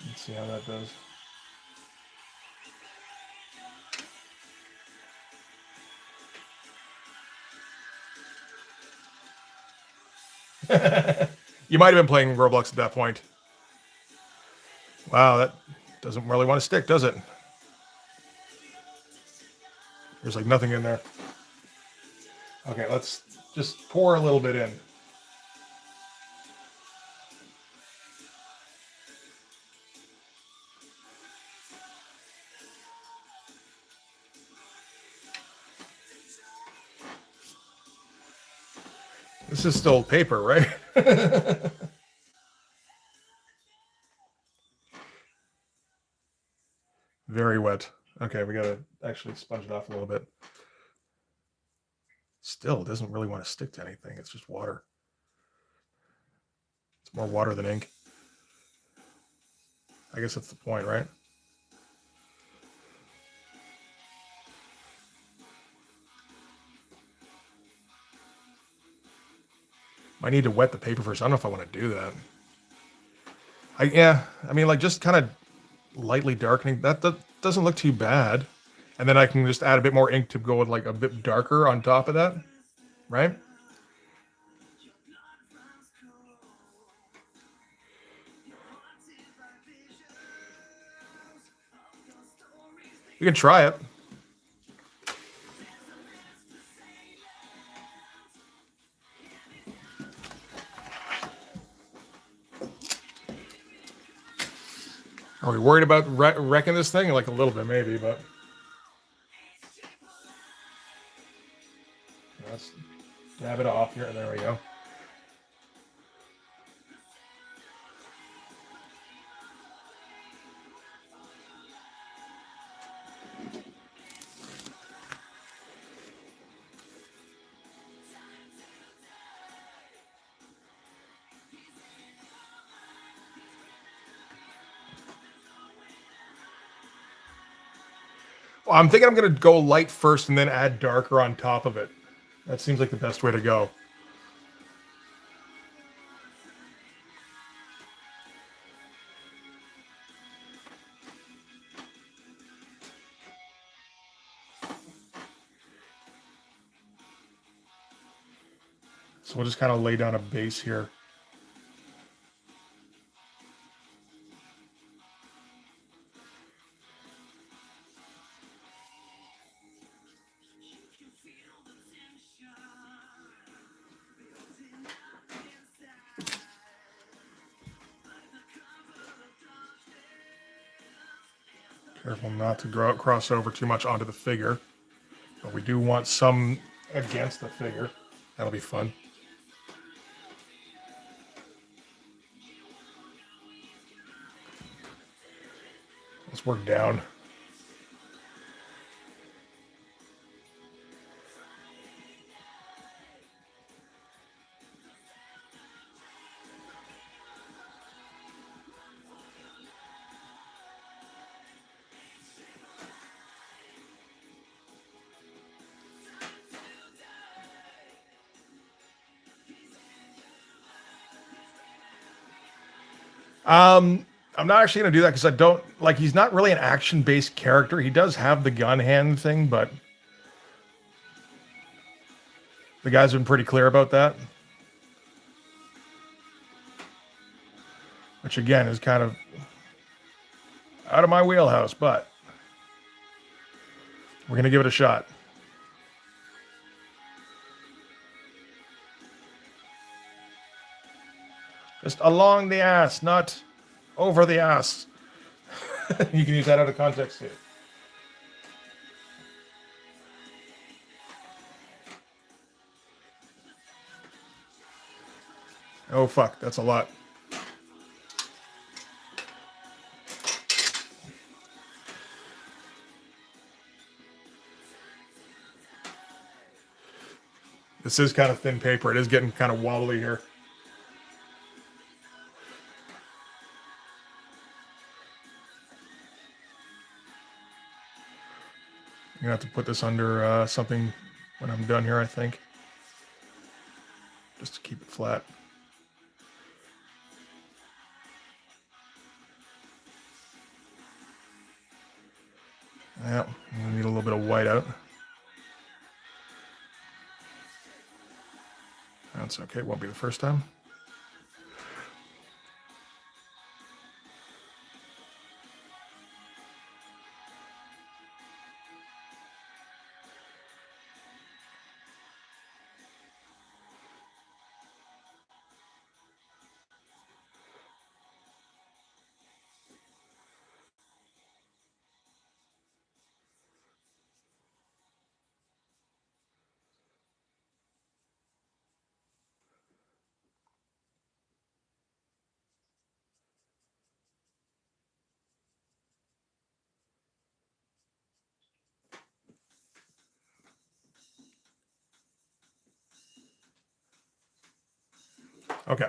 Let's see how that does. You might have been playing Roblox at that point. Wow, that doesn't really want to stick, does it? There's like nothing in there. Okay, let's just pour a little bit in. This is still paper, right? Very wet. Okay, we gotta actually sponge it off a little bit. Still doesn't really want to stick to anything. It's just water. It's more water than ink. I guess that's the point, right? I need to wet the paper first. I don't know if I want to do that. Yeah, I mean, like just kind of lightly darkening. That doesn't look too bad. And then I can just add a bit more ink to go with like a bit darker on top of that, right? You can try it. Are we worried about wrecking this thing? Like a little bit, maybe, but let's dab it off here. There we go. Well, I'm thinking I'm going to go light first and then add darker on top of it. That seems like the best way to go. So we'll just kind of lay down a base here. Careful not to cross over too much onto the figure. But we do want some against the figure. That'll be fun. Let's work down. I'm not actually going to do that because I don't like. He's not really an action-based character. He does have the gun hand thing, but the guy's been pretty clear about that. Which again is kind of out of my wheelhouse, but we're going to give it a shot. Just along the ass, not over the ass. You can use that out of context too. Oh fuck, that's a lot. This is kind of thin paper. It is getting kind of wobbly here. I'm gonna have to put this under something when I'm done here, I think. Just to keep it flat. Yeah, we need a little bit of white out. That's okay, won't be the first time. Okay.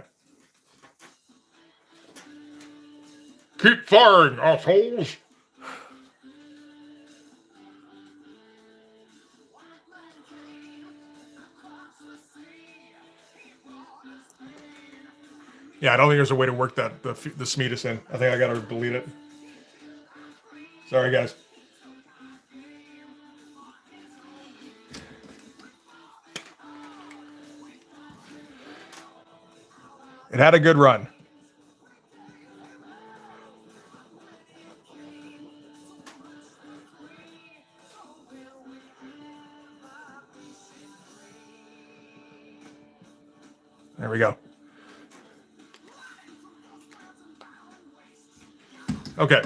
Keep firing, assholes! Yeah, I don't think there's a way to work that the Smeetus in. I think I gotta delete it. Sorry, guys. It had a good run. There we go. Okay.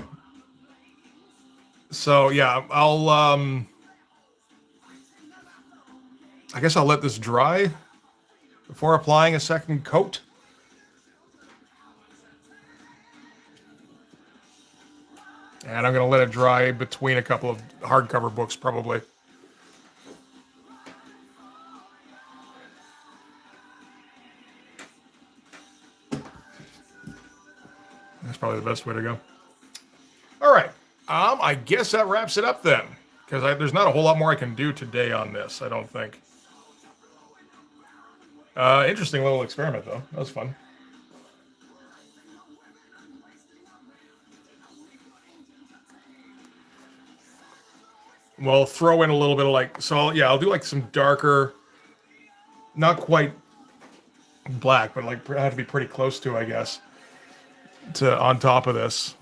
So yeah, I guess I'll let this dry before applying a second coat. And I'm going to let it dry between a couple of hardcover books, probably. That's probably the best way to go. All right. I guess that wraps it up then, because there's not a whole lot more I can do today on this, I don't think. Interesting little experiment, though. That was fun. Well, throw in a little bit of like, so yeah, I'll do like some darker, not quite black, but like I have to be pretty close to, I guess, to on top of this.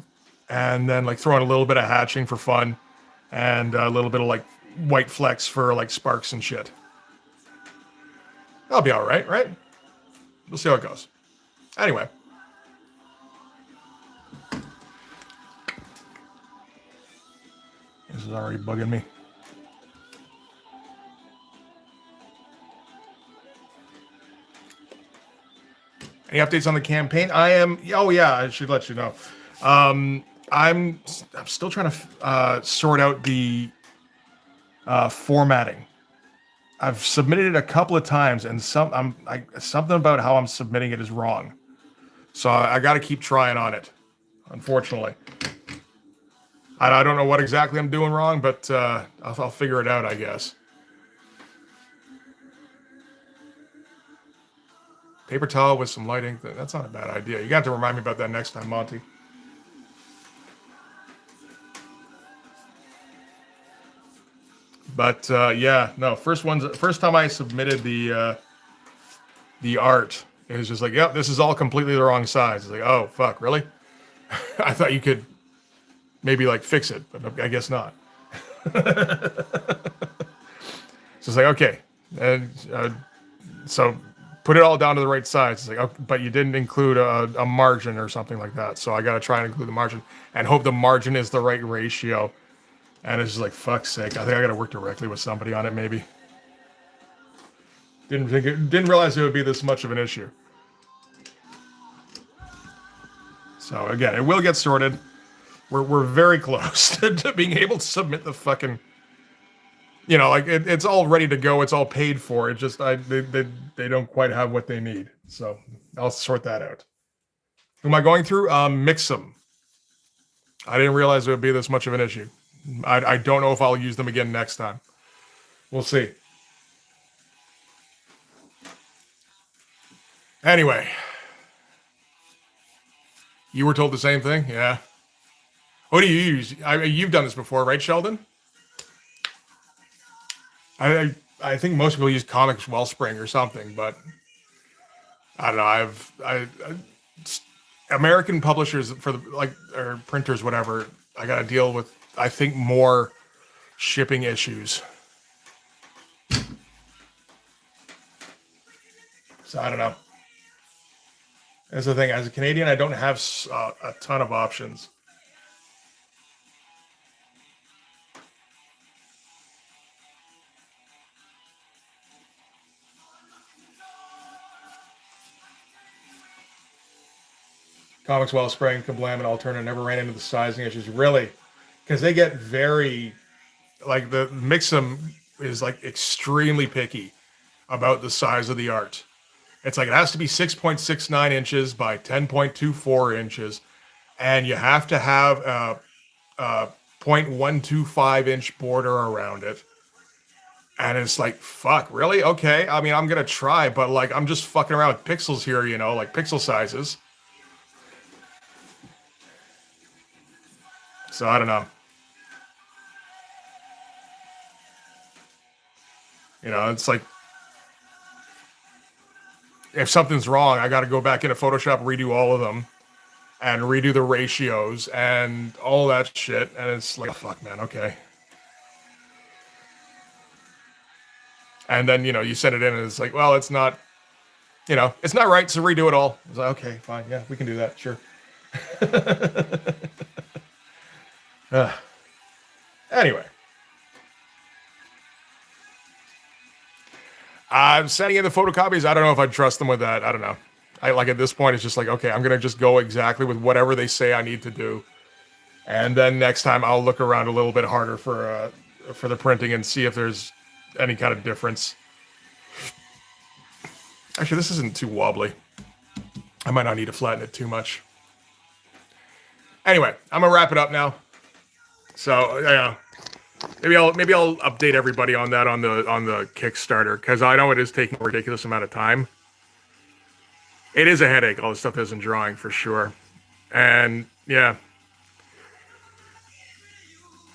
And then like throw in a little bit of hatching for fun and a little bit of like white flecks for like sparks and shit. That'll be all right, right? We'll see how it goes. Anyway. This is already bugging me. Any updates on the campaign? Oh yeah, I should let you know. I'm still trying to sort out the formatting. I've submitted it a couple of times, and something about how I'm submitting it is wrong. So I got to keep trying on it. Unfortunately, I don't know what exactly I'm doing wrong, but I'll figure it out, I guess. Paper towel with some lighting. That's not a bad idea. You got to remind me about that next time, Monty. But yeah, no. First time I submitted the art, it was just like, yep, this is all completely the wrong size. It's like, oh fuck, really? I thought you could maybe like fix it, but I guess not. So it's like, okay, so put it all down to the right size. It's like, oh, but you didn't include a margin or something like that. So I got to try and include the margin and hope the margin is the right ratio. And it's just like, fuck's sake. I think I got to work directly with somebody on it, maybe. Didn't realize it would be this much of an issue. So again, it will get sorted. We're very close to being able to submit the fucking, you know, like it's all ready to go. It's all paid for. It just they don't quite have what they need. So I'll sort that out. Who am I going through? Mix'em. I didn't realize it would be this much of an issue. I don't know if I'll use them again next time. We'll see. Anyway. You were told the same thing? Yeah. What do you use? You've done this before, right, Sheldon? I think most people use Comics Wellspring or something, but I don't know. American publishers for the or printers, whatever. I got to deal with, I think, more shipping issues. So I don't know. That's the thing. As a Canadian, I don't have a ton of options. Comics Wellspring, Kablam, and Alternate never ran into the sizing issues. Really? Because they get very, like, the Mix'em is, like, extremely picky about the size of the art. It's like it has to be 6.69 inches by 10.24 inches, and you have to have a 0.125 inch border around it. And it's like, fuck, really? Okay. I mean, I'm going to try, but like, I'm just fucking around with pixels here, you know, like pixel sizes. So I don't know. You know, it's like if something's wrong, I got to go back into Photoshop, redo all of them, and redo the ratios and all that shit. And it's like, oh, fuck, man, okay. And then, you know, you send it in and it's like, well, it's not, you know, it's not right, so redo it all. It's like, okay, fine, yeah, we can do that, sure. Anyway. I'm sending in the photocopies. I don't know if I'd trust them with that. I don't know. I like at this point, it's just like, okay, I'm gonna just go exactly with whatever they say I need to do, and then next time I'll look around a little bit harder for the printing and see if there's any kind of difference. Actually, this isn't too wobbly. I might not need to flatten it too much. Anyway, I'm gonna wrap it up now. So yeah, maybe I'll update everybody on that on the Kickstarter, because I know it is taking a ridiculous amount of time. It is a headache, all the stuff isn't drawing for sure. And yeah.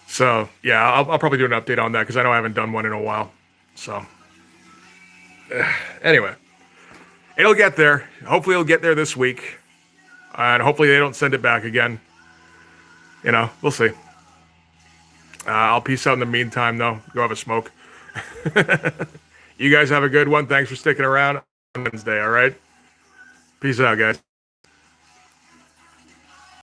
So yeah, I'll probably do an update on that because I know I haven't done one in a while. So anyway, it'll get there. Hopefully it'll get there this week. And hopefully they don't send it back again. You know, we'll see. I'll peace out in the meantime, though. Go have a smoke. You guys have a good one. Thanks for sticking around on Wednesday, all right? Peace out, guys.